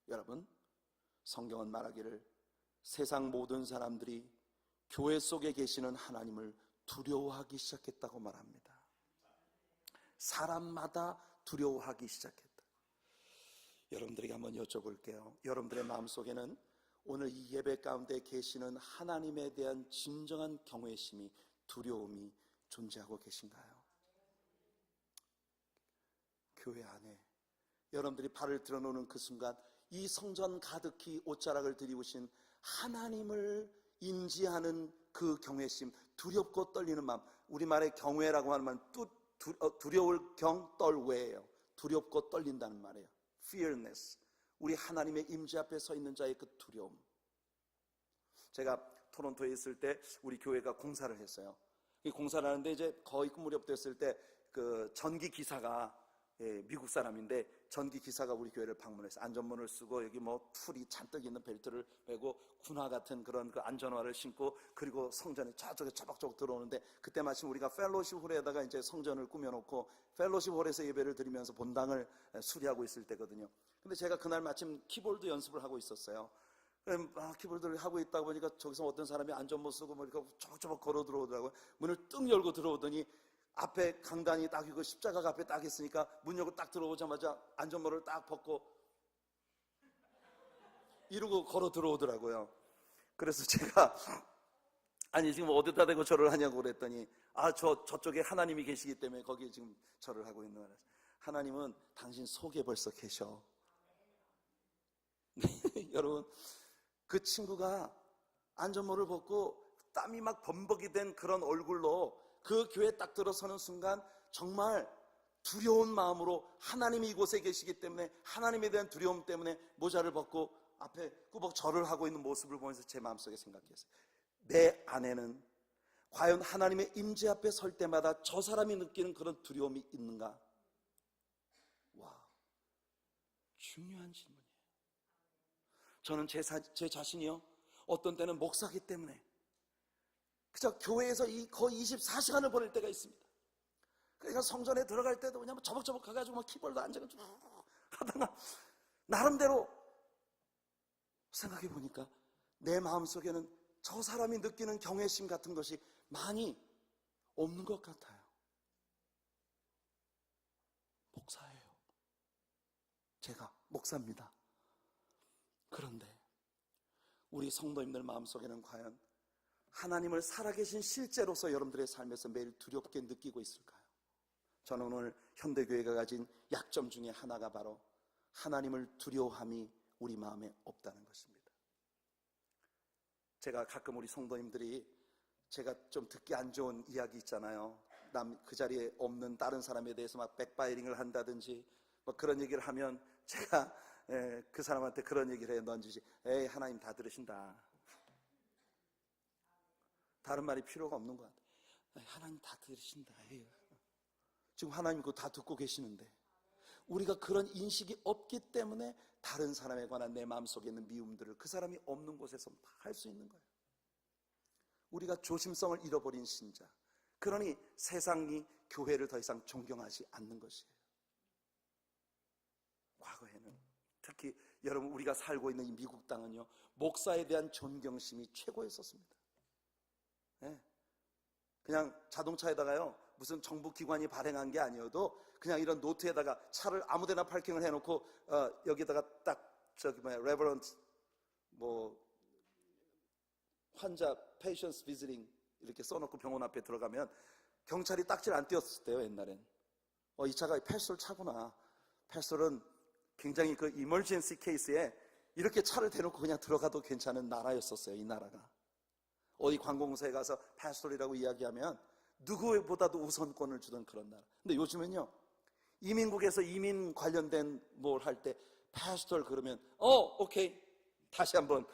여러분, 성경은 말하기를 세상 모든 사람들이 교회 속에 계시는 하나님을 두려워하기 시작했다고 말합니다. 사람마다 두려워하기 시작했다. 여러분들에게 한번 여쭤볼게요. 여러분들의 마음속에는 오늘 이 예배 가운데 계시는 하나님에 대한 진정한 경외심이, 두려움이 존재하고 계신가요? 교회 안에 여러분들이 발을 들어놓는 그 순간 이 성전 가득히 옷자락을 들이우신 하나님을 인지하는 그 경외심, 두렵고 떨리는 마음, 우리말의 경외라고 하는 말은 두려울 경떨외예요. 두렵고 떨린다는 말이에요. fearness. 우리 하나님의 임재 앞에 서 있는 자의 그 두려움. 제가 토론토에 있을 때 우리 교회가 공사를 했어요. 이 공사를 하는데 이제 거의 그 무렵 됐을 때 그 전기 기사가, 미국 사람인데 전기 기사가 우리 교회를 방문해서 안전문을 쓰고 여기 뭐 풀이 잔뜩 있는 벨트를 메고 군화 같은 그런 그 안전화를 신고, 그리고 성전에 저쪽에 차박차박 들어오는데, 그때 마침 우리가 펠로십 홀에다가 이제 성전을 꾸며놓고 펠로십 홀에서 예배를 드리면서 본당을 수리하고 있을 때거든요. 근데 제가 그날 마침 키보드 연습을 하고 있었어요. 키보드를 하고 있다 보니까 저기서 어떤 사람이 안전모 쓰고 뭐 이렇게 쪼박쪼박 걸어 들어오더라고요. 문을 뜩 열고 들어오더니 앞에 강단이 딱 있고 십자가가 앞에 딱 있으니까 문 열고 딱 들어오자마자 안전모를 딱 벗고 이러고 걸어 들어오더라고요. 그래서 제가 아니 지금 어디다 대고 절을 하냐고 그랬더니 저쪽에 하나님이 계시기 때문에 거기에 지금 절을 하고 있는 거라서. 하나님은 당신 속에 벌써 계셔. 여러분, 그 친구가 안전모를 벗고 땀이 막 범벅이 된 그런 얼굴로 그 교회에 딱 들어서는 순간 정말 두려운 마음으로 하나님이 이곳에 계시기 때문에, 하나님에 대한 두려움 때문에 모자를 벗고 앞에 꾸벅 절을 하고 있는 모습을 보면서 제 마음속에 생각했어요. 내 안에는 과연 하나님의 임재 앞에 설 때마다 저 사람이 느끼는 그런 두려움이 있는가? 와, 중요한 질문이에요. 저는 제 자신이요, 어떤 때는 목사기 때문에 그저 교회에서 거의 24시간을 보낼 때가 있습니다. 그러니까 성전에 들어갈 때도 그냥 저벅저벅 가가지고 막 키보드 앉아가지고 하다가 나름대로 생각해 보니까 내 마음속에는 저 사람이 느끼는 경외심 같은 것이 많이 없는 것 같아요. 목사예요. 제가 목사입니다. 그런데 우리 성도님들 마음속에는 과연 하나님을 살아계신 실제로서 여러분들의 삶에서 매일 두렵게 느끼고 있을까요? 저는 오늘 현대교회가 가진 약점 중에 하나가 바로 하나님을 두려워함이 우리 마음에 없다는 것입니다. 제가 가끔 우리 성도님들이 제가 좀 듣기 안 좋은 이야기 있잖아요. 그 자리에 없는 다른 사람에 대해서 막 백바이링을 한다든지 뭐 그런 얘기를 하면 제가 그 사람한테 그런 얘기를 해 넌지시, 에이 하나님 다 들으신다. 다른 말이 필요가 없는 것 같아요. 하나님 다 들으신다. 에이. 지금 하나님 그거 다 듣고 계시는데 우리가 그런 인식이 없기 때문에 다른 사람에 관한 내 마음속에 있는 미움들을 그 사람이 없는 곳에서 할 수 있는 거예요. 우리가 조심성을 잃어버린 신자, 그러니 세상이 교회를 더 이상 존경하지 않는 것이에요. 과거에는 특히 여러분 우리가 살고 있는 이 미국 땅은요, 목사에 대한 존경심이 최고였었습니다. 네. 그냥 자동차에다가요, 무슨 정부 기관이 발행한 게 아니어도 그냥 이런 노트에다가 차를 아무데나 파킹을 해놓고 여기다가 딱 레버런트 환자 페이션스 비즈링 이렇게 써놓고 병원 앞에 들어가면 경찰이 딱지를 안 띄웠을 때요. 옛날엔 이 차가 패스톨 차구나. 패스톨은 굉장히 그 이머전시 케이스에 이렇게 차를 대놓고 그냥 들어가도 괜찮은 나라였었어요. 이 나라가. 어디 관공서에 가서 패스톨이라고 이야기하면 누구보다도 우선권을 주던 그런 나라. 근데 요즘은요, 이민국에서 이민 관련된 뭘 할 때 패스톨 그러면 오케이 다시 한번.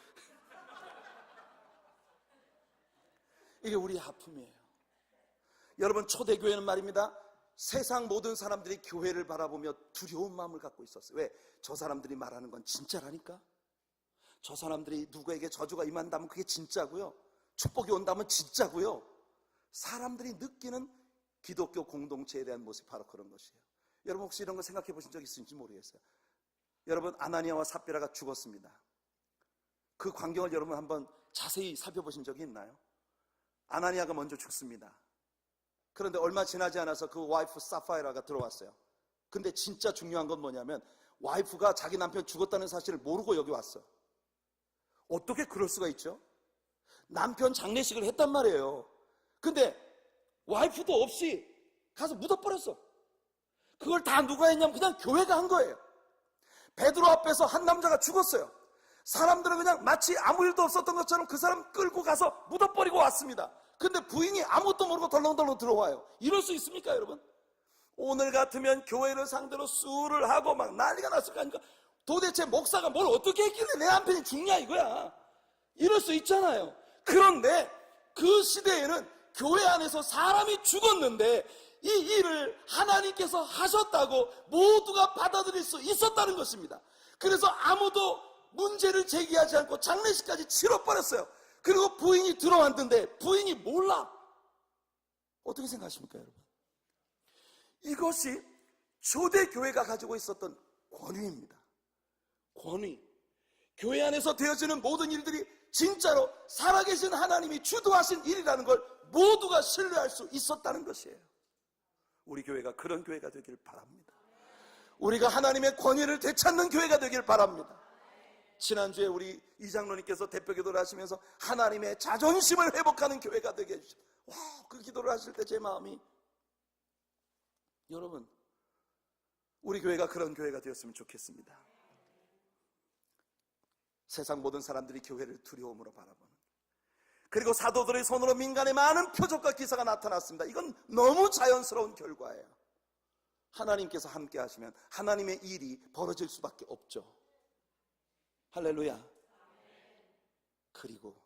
이게 우리의 아픔이에요. 여러분, 초대교회는 말입니다, 세상 모든 사람들이 교회를 바라보며 두려운 마음을 갖고 있었어요. 왜? 저 사람들이 말하는 건 진짜라니까. 저 사람들이 누구에게 저주가 임한다면 그게 진짜고요, 축복이 온다면 진짜고요. 사람들이 느끼는 기독교 공동체에 대한 모습이 바로 그런 것이에요. 여러분 혹시 이런 거 생각해 보신 적 있으신지 모르겠어요. 여러분, 아나니아와 삽비라가 죽었습니다. 그 광경을 여러분 한번 자세히 살펴보신 적이 있나요? 아나니아가 먼저 죽습니다. 그런데 얼마 지나지 않아서 그 와이프 사파이라가 들어왔어요. 근데 진짜 중요한 건 뭐냐면 와이프가 자기 남편 죽었다는 사실을 모르고 여기 왔어. 어떻게 그럴 수가 있죠? 남편 장례식을 했단 말이에요. 근데 와이프도 없이 가서 묻어버렸어. 그걸 다 누가 했냐면 그냥 교회가 한 거예요. 베드로 앞에서 한 남자가 죽었어요. 사람들은 그냥 마치 아무 일도 없었던 것처럼 그 사람 끌고 가서 묻어버리고 왔습니다. 근데 부인이 아무것도 모르고 덜렁덜렁 들어와요. 이럴 수 있습니까, 여러분? 오늘 같으면 교회를 상대로 수를 하고 막 난리가 났을 거 아닙니까? 도대체 목사가 뭘 어떻게 했길래 내 남편이 죽냐 이거야. 이럴 수 있잖아요. 그런데 그 시대에는 교회 안에서 사람이 죽었는데 이 일을 하나님께서 하셨다고 모두가 받아들일 수 있었다는 것입니다. 그래서 아무도 문제를 제기하지 않고 장례식까지 치러버렸어요. 그리고 부인이 들어왔는데 부인이 몰라. 어떻게 생각하십니까, 여러분? 이것이 초대교회가 가지고 있었던 권위입니다. 권위. 교회 안에서 되어지는 모든 일들이 진짜로 살아계신 하나님이 주도하신 일이라는 걸 모두가 신뢰할 수 있었다는 것이에요. 우리 교회가 그런 교회가 되길 바랍니다. 우리가 하나님의 권위를 되찾는 교회가 되길 바랍니다. 지난주에 우리 이장로님께서 대표 기도를 하시면서 하나님의 자존심을 회복하는 교회가 되게 해주셨어요. 와, 그 기도를 하실 때 제 마음이, 여러분, 우리 교회가 그런 교회가 되었으면 좋겠습니다. 세상 모든 사람들이 교회를 두려움으로 바라보는, 그리고 사도들의 손으로 민간에 많은 표적과 기사가 나타났습니다. 이건 너무 자연스러운 결과예요. 하나님께서 함께 하시면 하나님의 일이 벌어질 수밖에 없죠. 할렐루야. 그리고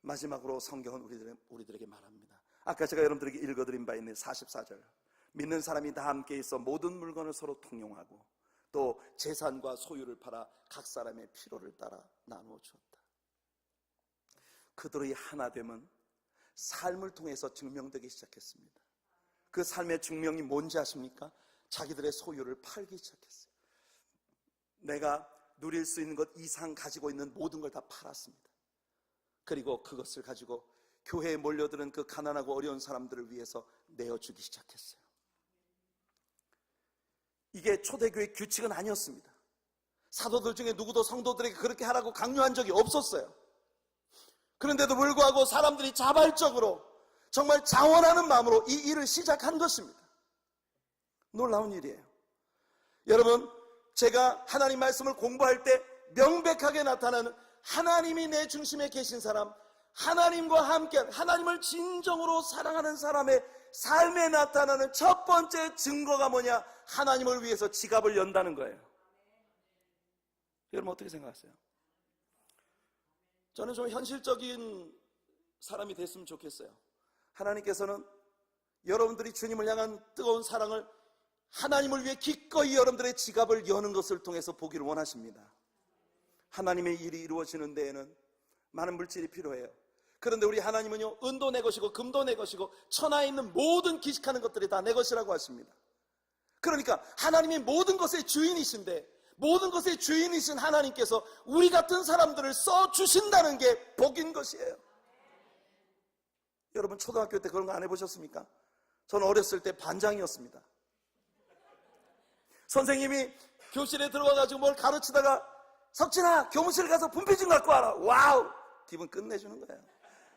마지막으로 성경은 우리들에게 말합니다. 아까 제가 여러분들에게 읽어드린 바 있는 44절. 믿는 사람이 다 함께 있어 모든 물건을 서로 통용하고 또 재산과 소유를 팔아 각 사람의 필요를 따라 나누어 주었다. 그들의 하나됨은 삶을 통해서 증명되기 시작했습니다. 그 삶의 증명이 뭔지 아십니까? 자기들의 소유를 팔기 시작했어요. 내가 누릴 수 있는 것 이상 가지고 있는 모든 걸 다 팔았습니다. 그리고 그것을 가지고 교회에 몰려드는 그 가난하고 어려운 사람들을 위해서 내어주기 시작했어요. 이게 초대교회 규칙은 아니었습니다. 사도들 중에 누구도 성도들에게 그렇게 하라고 강요한 적이 없었어요. 그런데도 불구하고 사람들이 자발적으로 정말 자원하는 마음으로 이 일을 시작한 것입니다. 놀라운 일이에요. 여러분, 제가 하나님 말씀을 공부할 때 명백하게 나타나는 하나님이 내 중심에 계신 사람, 하나님과 함께 하나님을 진정으로 사랑하는 사람의 삶에 나타나는 첫 번째 증거가 뭐냐? 하나님을 위해서 지갑을 연다는 거예요. 여러분 어떻게 생각하세요? 저는 좀 현실적인 사람이 됐으면 좋겠어요. 하나님께서는 여러분들이 주님을 향한 뜨거운 사랑을 하나님을 위해 기꺼이 여러분들의 지갑을 여는 것을 통해서 보기를 원하십니다. 하나님의 일이 이루어지는 데에는 많은 물질이 필요해요. 그런데 우리 하나님은요, 은도 내 것이고 금도 내 것이고 천하에 있는 모든 기식하는 것들이 다 내 것이라고 하십니다. 그러니까 하나님이 모든 것의 주인이신데, 모든 것의 주인이신 하나님께서 우리 같은 사람들을 써주신다는 게 복인 것이에요. 여러분 초등학교 때 그런 거 안 해보셨습니까? 저는 어렸을 때 반장이었습니다. 선생님이 교실에 들어와가지고 뭘 가르치다가 석진아, 교무실 가서 분필 좀 갖고 와라. 와우! 기분 끝내주는 거예요.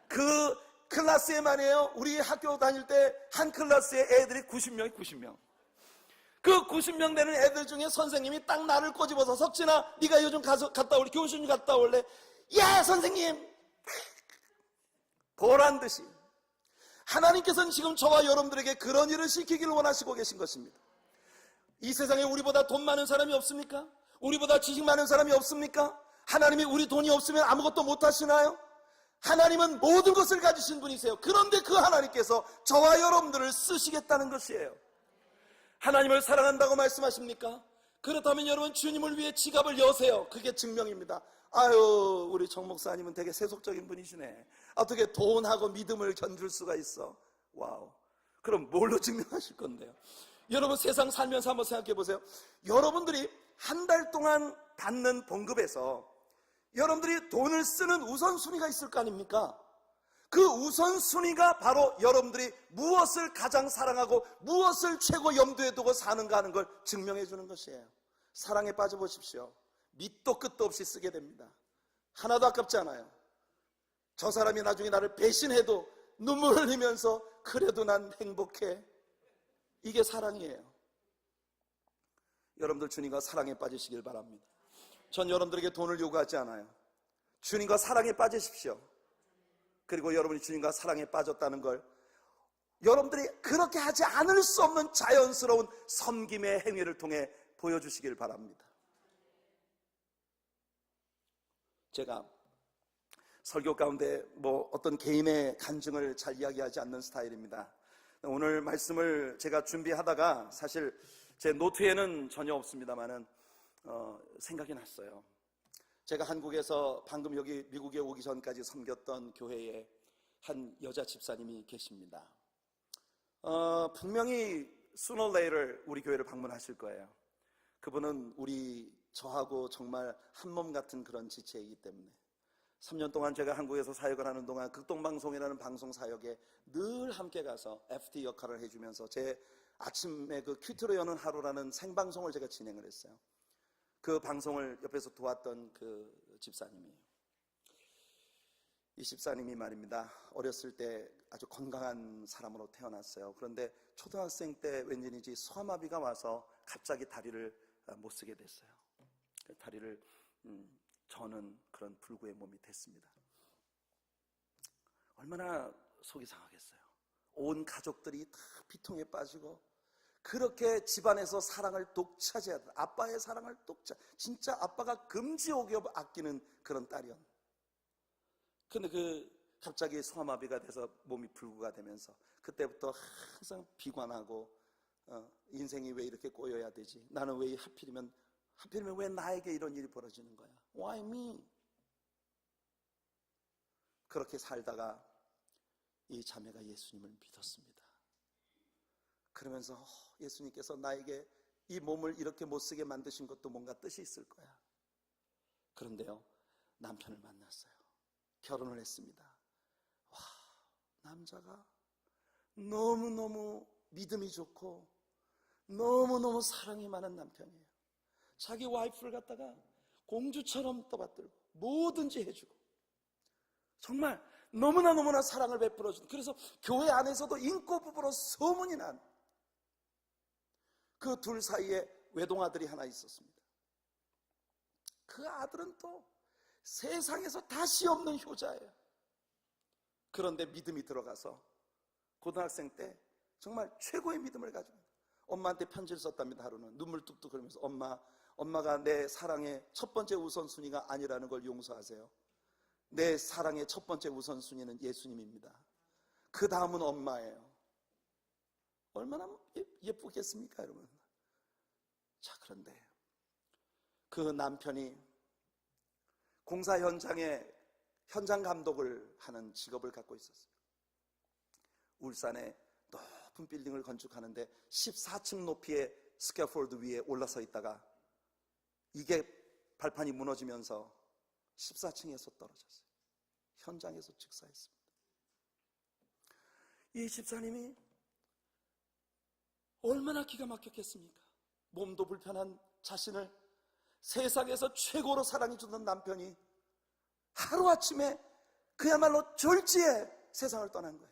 그 클래스에 말이에요, 우리 학교 다닐 때 한 클래스에 애들이 90명이 90명. 그 90명 되는 애들 중에 선생님이 딱 나를 꼬집어서 석진아, 네가 요즘 갔다 올래? 교무실 좀 갔다 올래? 야, 선생님! 보란듯이 하나님께서는 지금 저와 여러분들에게 그런 일을 시키기를 원하시고 계신 것입니다. 이 세상에 우리보다 돈 많은 사람이 없습니까? 우리보다 지식 많은 사람이 없습니까? 하나님이 우리 돈이 없으면 아무것도 못 하시나요? 하나님은 모든 것을 가지신 분이세요. 그런데 그 하나님께서 저와 여러분들을 쓰시겠다는 것이에요. 하나님을 사랑한다고 말씀하십니까? 그렇다면 여러분 주님을 위해 지갑을 여세요. 그게 증명입니다. 아유, 우리 정 목사님은 되게 세속적인 분이시네. 어떻게 돈하고 믿음을 견줄 수가 있어? 와우. 그럼 뭘로 증명하실 건데요? 여러분 세상 살면서 한번 생각해 보세요. 여러분들이 한 달 동안 받는 봉급에서 여러분들이 돈을 쓰는 우선순위가 있을 거 아닙니까? 그 우선순위가 바로 여러분들이 무엇을 가장 사랑하고 무엇을 최고 염두에 두고 사는가 하는 걸 증명해 주는 것이에요. 사랑에 빠져보십시오. 밑도 끝도 없이 쓰게 됩니다. 하나도 아깝지 않아요. 저 사람이 나중에 나를 배신해도 눈물을 흘리면서 그래도 난 행복해. 이게 사랑이에요. 여러분들 주님과 사랑에 빠지시길 바랍니다. 전 여러분들에게 돈을 요구하지 않아요. 주님과 사랑에 빠지십시오. 그리고 여러분이 주님과 사랑에 빠졌다는 걸 여러분들이 그렇게 하지 않을 수 없는 자연스러운 섬김의 행위를 통해 보여주시길 바랍니다. 제가 설교 가운데 어떤 개인의 간증을 잘 이야기하지 않는 스타일입니다. 오늘 말씀을 제가 준비하다가 사실 제 노트에는 전혀 없습니다만은 생각이 났어요. 제가 한국에서 방금 여기 미국에 오기 전까지 섬겼던 교회에 한 여자 집사님이 계십니다. 분명히 sooner or later 우리 교회를 방문하실 거예요. 그분은 저하고 정말 한몸 같은 그런 지체이기 때문에 3년 동안 제가 한국에서 사역을 하는 동안 극동방송이라는 방송 사역에 늘 함께 가서 FT 역할을 해주면서 제 아침에 그 큐티로 여는 하루라는 생방송을 제가 진행을 했어요. 그 방송을 옆에서 도왔던 그 집사님이에요. 이 집사님이 말입니다. 어렸을 때 아주 건강한 사람으로 태어났어요. 그런데 초등학생 때 왠지인지 소아마비가 와서 갑자기 다리를 못 쓰게 됐어요. 다리를 저는 그런 불구의 몸이 됐습니다. 얼마나 속이 상하겠어요. 온 가족들이 다 비통에 빠지고 그렇게 집안에서 사랑을 독차지하던 아빠의 사랑을 진짜 아빠가 금지옥엽 아끼는 그런 딸이었. 근데 갑자기 소아마비가 돼서 몸이 불구가 되면서 그때부터 항상 비관하고 인생이 왜 이렇게 꼬여야 되지? 나는 왜 하필이면 왜 나에게 이런 일이 벌어지는 거야? Why me? 그렇게 살다가 이 자매가 예수님을 믿었습니다. 그러면서 예수님께서 나에게 이 몸을 이렇게 못 쓰게 만드신 것도 뭔가 뜻이 있을 거야. 그런데요, 남편을 만났어요. 결혼을 했습니다. 와, 남자가 너무너무 믿음이 좋고 너무너무 사랑이 많은 남편이에요. 자기 와이프를 갖다가 공주처럼 떠받들고 뭐든지 해주고 정말 너무나 사랑을 베풀어주는, 그래서 교회 안에서도 인꼬부부로 소문이 난 그 둘 사이에 외동아들이 하나 있었습니다. 그 아들은 또 세상에서 다시 없는 효자예요. 그런데 믿음이 들어가서 고등학생 때 정말 최고의 믿음을 가지고 엄마한테 편지를 썼답니다. 하루는 눈물 뚝뚝 흘리면서 엄마가 내 사랑의 첫 번째 우선순위가 아니라는 걸 용서하세요. 내 사랑의 첫 번째 우선순위는 예수님입니다. 그 다음은 엄마예요. 얼마나 예쁘겠습니까, 여러분? 자, 그런데 그 남편이 공사 현장에 현장 감독을 하는 직업을 갖고 있었어요. 울산에 높은 빌딩을 건축하는데 14층 높이의 스캐폴드 위에 올라서 있다가 이게 발판이 무너지면서 14층에서 떨어졌어요. 현장에서 즉사했습니다. 이 집사님이 얼마나 기가 막혔겠습니까? 몸도 불편한 자신을 세상에서 최고로 사랑해주던 남편이 하루아침에 그야말로 졸지에 세상을 떠난 거예요.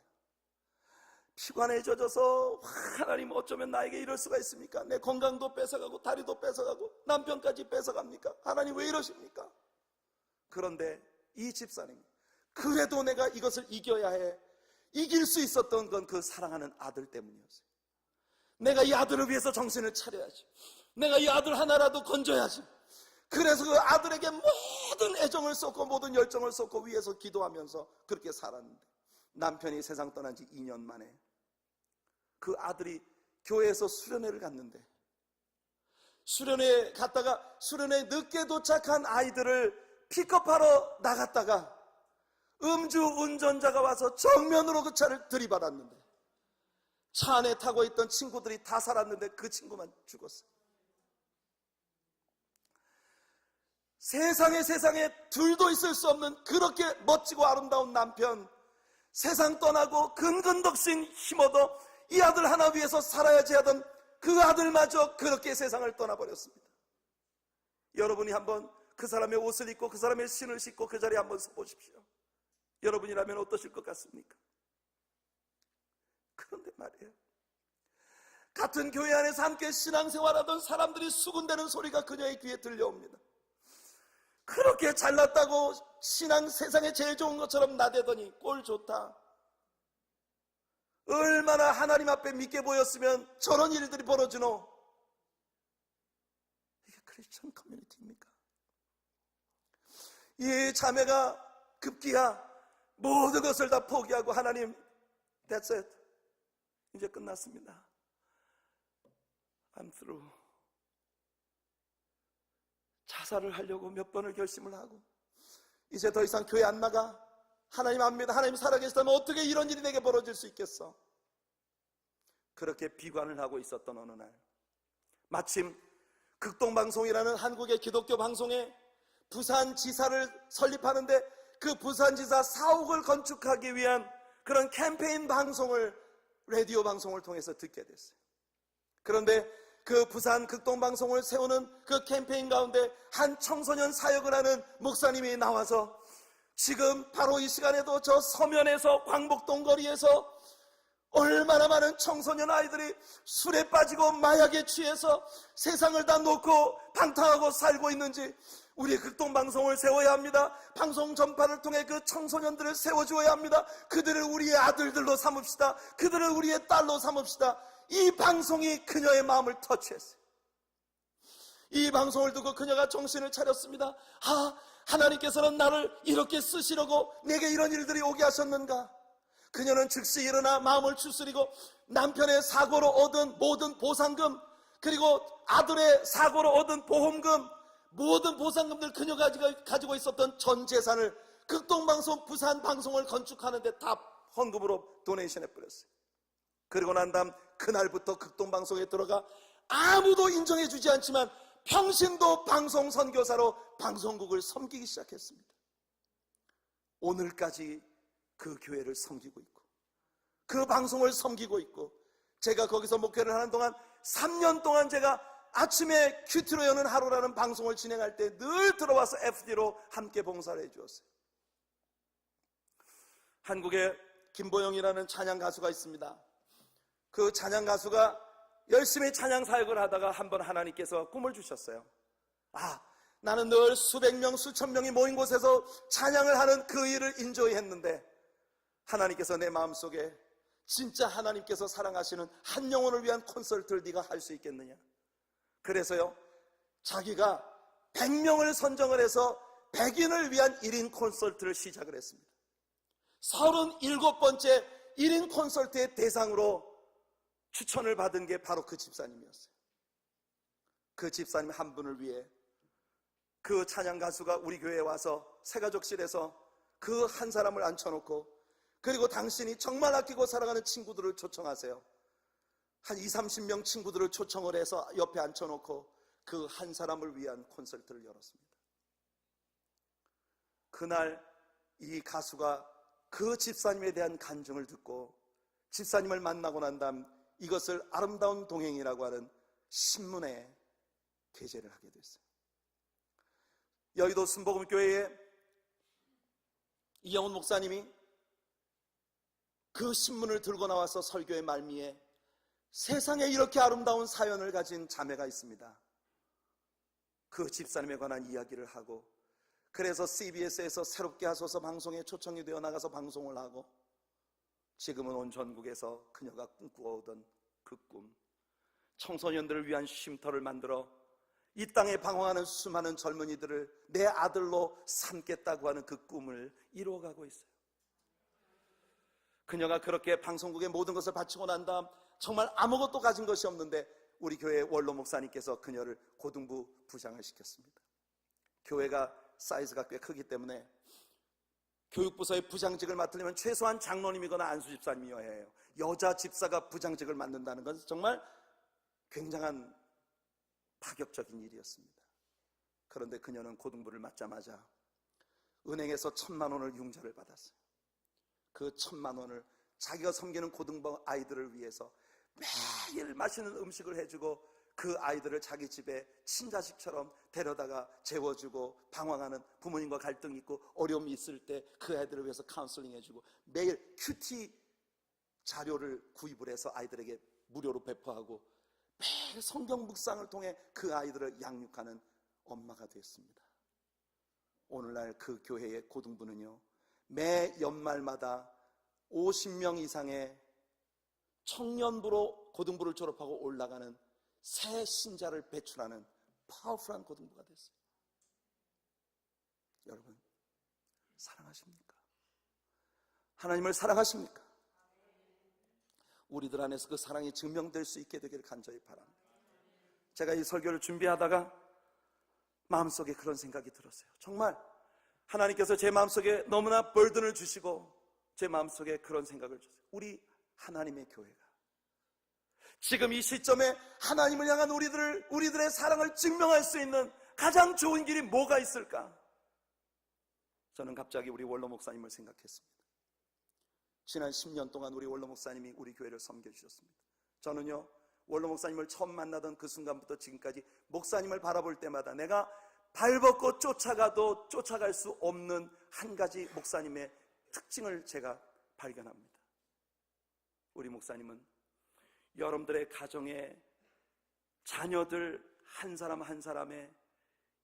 피관에 젖어서 하나님 어쩌면 나에게 이럴 수가 있습니까? 내 건강도 뺏어가고 다리도 뺏어가고 남편까지 뺏어갑니까? 하나님 왜 이러십니까? 그런데 이 집사님, 그래도 내가 이것을 이겨야 해. 이길 수 있었던 건 그 사랑하는 아들 때문이었어요. 내가 이 아들을 위해서 정신을 차려야지. 내가 이 아들 하나라도 건져야지. 그래서 그 아들에게 모든 애정을 쏟고 모든 열정을 쏟고 위해서 기도하면서 그렇게 살았는데 남편이 세상 떠난 지 2년 만에 그 아들이 교회에서 수련회를 갔는데, 수련회에 갔다가 수련회에 늦게 도착한 아이들을 픽업하러 나갔다가 음주 운전자가 와서 정면으로 그 차를 들이받았는데, 차 안에 타고 있던 친구들이 다 살았는데 그 친구만 죽었어요. 세상에 둘도 있을 수 없는 그렇게 멋지고 아름다운 남편, 세상 떠나고 근근덕신 힘어도 이 아들 하나 위해서 살아야지 하던 그 아들마저 그렇게 세상을 떠나버렸습니다. 여러분이 한번 그 사람의 옷을 입고 그 사람의 신을 신고 그 자리에 한번 서보십시오. 여러분이라면 어떠실 것 같습니까? 그런데 말이에요, 같은 교회 안에서 함께 신앙생활하던 사람들이 수군대는 소리가 그녀의 귀에 들려옵니다. 그렇게 잘났다고 신앙 세상에 제일 좋은 것처럼 나대더니 꼴 좋다, 얼마나 하나님 앞에 믿게 보였으면 저런 일들이 벌어지노. 이게 크리스천 커뮤니티입니까? 이 자매가 급기야 모든 것을 다 포기하고, 하나님, that's it, 이제 끝났습니다, I'm through. 자살을 하려고 몇 번을 결심을 하고, 이제 더 이상 교회 안 나가, 하나님 안 믿어, 하나님 살아계시다면 어떻게 이런 일이 내게 벌어질 수 있겠어. 그렇게 비관을 하고 있었던 어느 날, 마침 극동방송이라는 한국의 기독교 방송에 부산지사를 설립하는데, 그 부산지사 사옥을 건축하기 위한 그런 캠페인 방송을, 라디오 방송을 통해서 듣게 됐어요. 그런데 그 부산 극동방송을 세우는 그 캠페인 가운데 한 청소년 사역을 하는 목사님이 나와서, 지금 바로 이 시간에도 저 서면에서 광복동 거리에서 얼마나 많은 청소년 아이들이 술에 빠지고 마약에 취해서 세상을 다 놓고 방탕하고 살고 있는지, 우리 극동방송을 세워야 합니다. 방송 전파를 통해 그 청소년들을 세워주어야 합니다. 그들을 우리의 아들들로 삼읍시다. 그들을 우리의 딸로 삼읍시다. 이 방송이 그녀의 마음을 터치했어요. 이 방송을 듣고 그녀가 정신을 차렸습니다. 하나님께서는 나를 이렇게 쓰시려고 내게 이런 일들이 오게 하셨는가. 그녀는 즉시 일어나 마음을 추스리고 남편의 사고로 얻은 모든 보상금, 그리고 아들의 사고로 얻은 보험금, 모든 보상금들, 그녀가 가지고 있었던 전 재산을 극동방송 부산 방송을 건축하는 데 다 헌금으로 도네이션 해버렸어요. 그리고 난 다음 그날부터 극동방송에 들어가 아무도 인정해주지 않지만 평신도 방송 선교사로 방송국을 섬기기 시작했습니다. 오늘까지 그 교회를 섬기고 있고 그 방송을 섬기고 있고, 제가 거기서 목회를 하는 동안 3년 동안 제가 아침에 큐티로 여는 하루라는 방송을 진행할 때 늘 들어와서 FD로 함께 봉사를 해주었어요. 한국에 김보영이라는 찬양 가수가 있습니다. 그 찬양 가수가 열심히 찬양 사역을 하다가 한번 하나님께서 꿈을 주셨어요. 나는 늘 수백 명, 수천 명이 모인 곳에서 찬양을 하는 그 일을 인조이 했는데, 하나님께서 내 마음속에 진짜 하나님께서 사랑하시는 한 영혼을 위한 콘서트를 네가 할 수 있겠느냐. 그래서요, 자기가 100명을 선정을 해서 100인을 위한 1인 콘서트를 시작을 했습니다. 37번째 1인 콘서트의 대상으로 추천을 받은 게 바로 그 집사님이었어요. 그 집사님 한 분을 위해 그 찬양 가수가 우리 교회에 와서 새가족실에서 그 한 사람을 앉혀놓고, 그리고 당신이 정말 아끼고 사랑하는 친구들을 초청하세요. 한 20-30명 친구들을 초청을 해서 옆에 앉혀놓고 그 한 사람을 위한 콘서트를 열었습니다. 그날 이 가수가 그 집사님에 대한 간증을 듣고 집사님을 만나고 난 다음 이것을 아름다운 동행이라고 하는 신문에 게재를 하게 됐어요. 여의도 순복음교회에 이영훈 목사님이 그 신문을 들고 나와서 설교의 말미에 세상에 이렇게 아름다운 사연을 가진 자매가 있습니다. 그 집사님에 관한 이야기를 하고, 그래서 CBS에서 새롭게 하소서 방송에 초청이 되어 나가서 방송을 하고, 지금은 온 전국에서 그녀가 꿈꾸어오던 그 꿈, 청소년들을 위한 쉼터를 만들어 이 땅에 방황하는 수많은 젊은이들을 내 아들로 삼겠다고 하는 그 꿈을 이루어가고 있어요. 그녀가 그렇게 방송국에 모든 것을 바치고 난 다음 정말 아무것도 가진 것이 없는데 우리 교회 원로 목사님께서 그녀를 고등부 부장을 시켰습니다. 교회가 사이즈가 꽤 크기 때문에 교육부서의 부장직을 맡으려면 최소한 장로님이거나 안수집사님이어야 해요. 여자 집사가 부장직을 맡는다는 것은 정말 굉장한 파격적인 일이었습니다. 그런데 그녀는 고등부를 맡자마자 은행에서 1,000만 원을 융자를 받았어요. 그 1,000만 원을 자기가 섬기는 고등부 아이들을 위해서 매일 맛있는 음식을 해주고 그 아이들을 자기 집에 친자식처럼 데려다가 재워주고, 방황하는 부모님과 갈등이 있고 어려움이 있을 때 그 아이들을 위해서 카운슬링 해주고, 매일 큐티 자료를 구입을 해서 아이들에게 무료로 배포하고 매일 성경 묵상을 통해 그 아이들을 양육하는 엄마가 됐습니다. 오늘날 그 교회의 고등부는요, 매 연말마다 50명 이상의 청년부로 고등부를 졸업하고 올라가는 새 신자를 배출하는 파워풀한 고등부가 됐어요. 여러분, 사랑하십니까? 하나님을 사랑하십니까? 우리들 안에서 그 사랑이 증명될 수 있게 되기를 간절히 바랍니다. 제가 이 설교를 준비하다가 마음속에 그런 생각이 들었어요. 정말 하나님께서 제 마음속에 너무나 burden을 주시고 제 마음속에 그런 생각을 주세요. 우리 하나님의 교회가 지금 이 시점에 하나님을 향한 우리들의 사랑을 증명할 수 있는 가장 좋은 길이 뭐가 있을까? 저는 갑자기 우리 원로 목사님을 생각했습니다. 지난 10년 동안 우리 원로 목사님이 우리 교회를 섬겨주셨습니다. 저는요, 원로 목사님을 처음 만나던 그 순간부터 지금까지 목사님을 바라볼 때마다 내가 발벗고 쫓아가도 쫓아갈 수 없는 한 가지 목사님의 특징을 제가 발견합니다. 우리 목사님은 여러분들의 가정의 자녀들 한 사람 한 사람의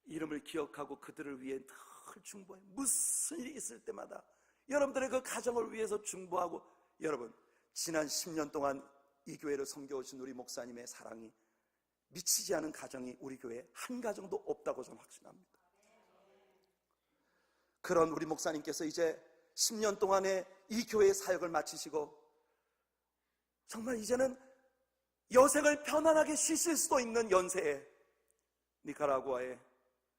이름을 기억하고 그들을 위해 늘 중보해. 무슨 일이 있을 때마다 여러분들의 그 가정을 위해서 중보하고, 여러분, 지난 10년 동안 이 교회를 섬겨오신 우리 목사님의 사랑이 미치지 않은 가정이 우리 교회에 한 가정도 없다고 저는 확신합니다. 그런 우리 목사님께서 이제 10년 동안의 이 교회의 사역을 마치시고 정말 이제는 여생을 편안하게 쉬실 수도 있는 연세에 니카라구아에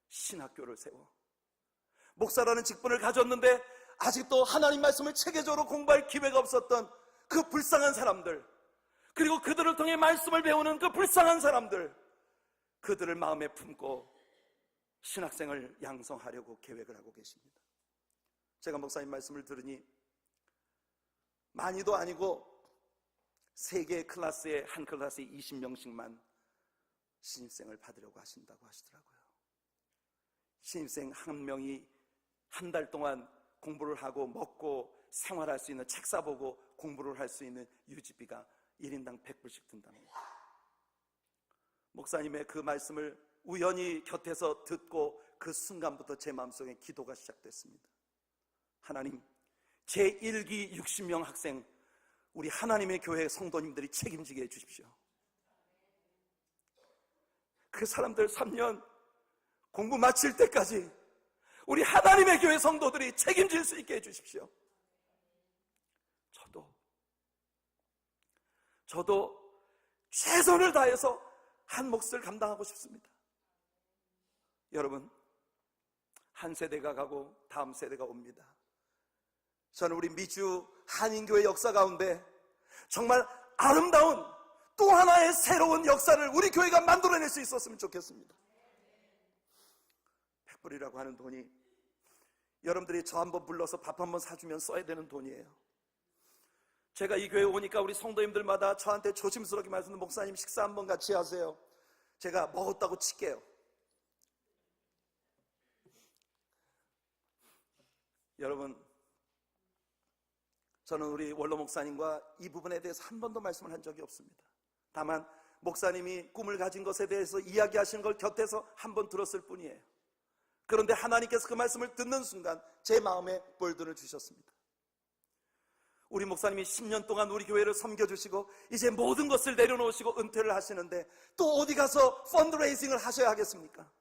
신학교를 세워 목사라는 직분을 가졌는데 아직도 하나님 말씀을 체계적으로 공부할 기회가 없었던 그 불쌍한 사람들, 그리고 그들을 통해 말씀을 배우는 그 불쌍한 사람들, 그들을 마음에 품고 신학생을 양성하려고 계획을 하고 계십니다. 제가 목사님 말씀을 들으니 많이도 아니고 3개의 클래스에 한 클래스에 20명씩만 신입생을 받으려고 하신다고 하시더라고요. 신입생 한 명이 한 달 동안 공부를 하고 먹고 생활할 수 있는, 책 사보고 공부를 할 수 있는 유지비가 1인당 100불씩 든답니다. 목사님의 그 말씀을 우연히 곁에서 듣고 그 순간부터 제 마음속에 기도가 시작됐습니다. 하나님, 제1기 60명 학생 우리 하나님의 교회 성도님들이 책임지게 해주십시오. 그 사람들 3년 공부 마칠 때까지 우리 하나님의 교회 성도들이 책임질 수 있게 해주십시오. 저도 최선을 다해서 한 몫을 감당하고 싶습니다. 여러분, 한 세대가 가고 다음 세대가 옵니다. 저는 우리 미주 한인교회 역사 가운데 정말 아름다운 또 하나의 새로운 역사를 우리 교회가 만들어낼 수 있었으면 좋겠습니다. 100불이라고 하는 돈이 여러분들이 저 한번 불러서 밥 한번 사주면 써야 되는 돈이에요. 제가 이 교회에 오니까 우리 성도님들마다 저한테 조심스럽게 말씀하는, 목사님 식사 한번 같이 하세요. 제가 먹었다고 칠게요. 여러분, 저는 우리 원로 목사님과 이 부분에 대해서 한 번도 말씀을 한 적이 없습니다. 다만 목사님이 꿈을 가진 것에 대해서 이야기하시는 걸 곁에서 한 번 들었을 뿐이에요. 그런데 하나님께서 그 말씀을 듣는 순간 제 마음에 볼든을 주셨습니다. 우리 목사님이 10년 동안 우리 교회를 섬겨주시고 이제 모든 것을 내려놓으시고 은퇴를 하시는데 또 어디 가서 펀드레이징을 하셔야 하겠습니까?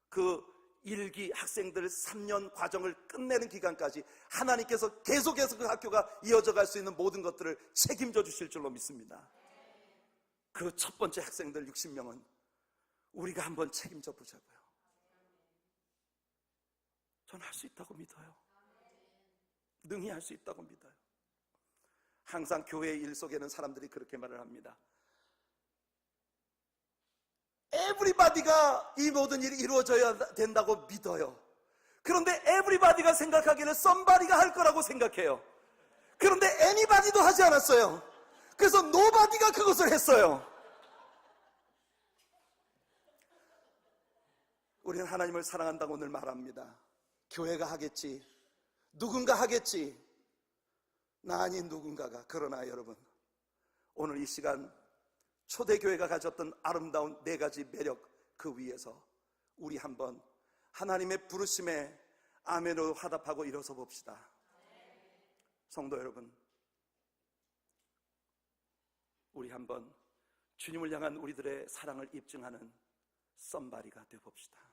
그 1기 학생들 3년 과정을 끝내는 기간까지 하나님께서 계속해서 그 학교가 이어져 갈 수 있는 모든 것들을 책임져 주실 줄로 믿습니다. 그 첫 번째 학생들 60명은 우리가 한번 책임져 보자고요. 저는 할 수 있다고 믿어요. 능히 할 수 있다고 믿어요. 항상 교회의 일 속에는 사람들이 그렇게 말을 합니다. 에브리바디가 이 모든 일이 이루어져야 된다고 믿어요. 그런데 에브리바디가 생각하기를 썸바디가 할 거라고 생각해요. 그런데 애니바디도 하지 않았어요. 그래서 노바디가 그것을 했어요. 우리는 하나님을 사랑한다고 늘 말합니다. 교회가 하겠지, 누군가 하겠지, 나 아닌 누군가가. 그러나 여러분, 오늘 이 시간 초대교회가 가졌던 아름다운 4가지 매력, 그 위에서 우리 한번 하나님의 부르심에 아멘으로 화답하고 일어서 봅시다. 성도 여러분, 우리 한번 주님을 향한 우리들의 사랑을 입증하는 썸바리가 되어봅시다.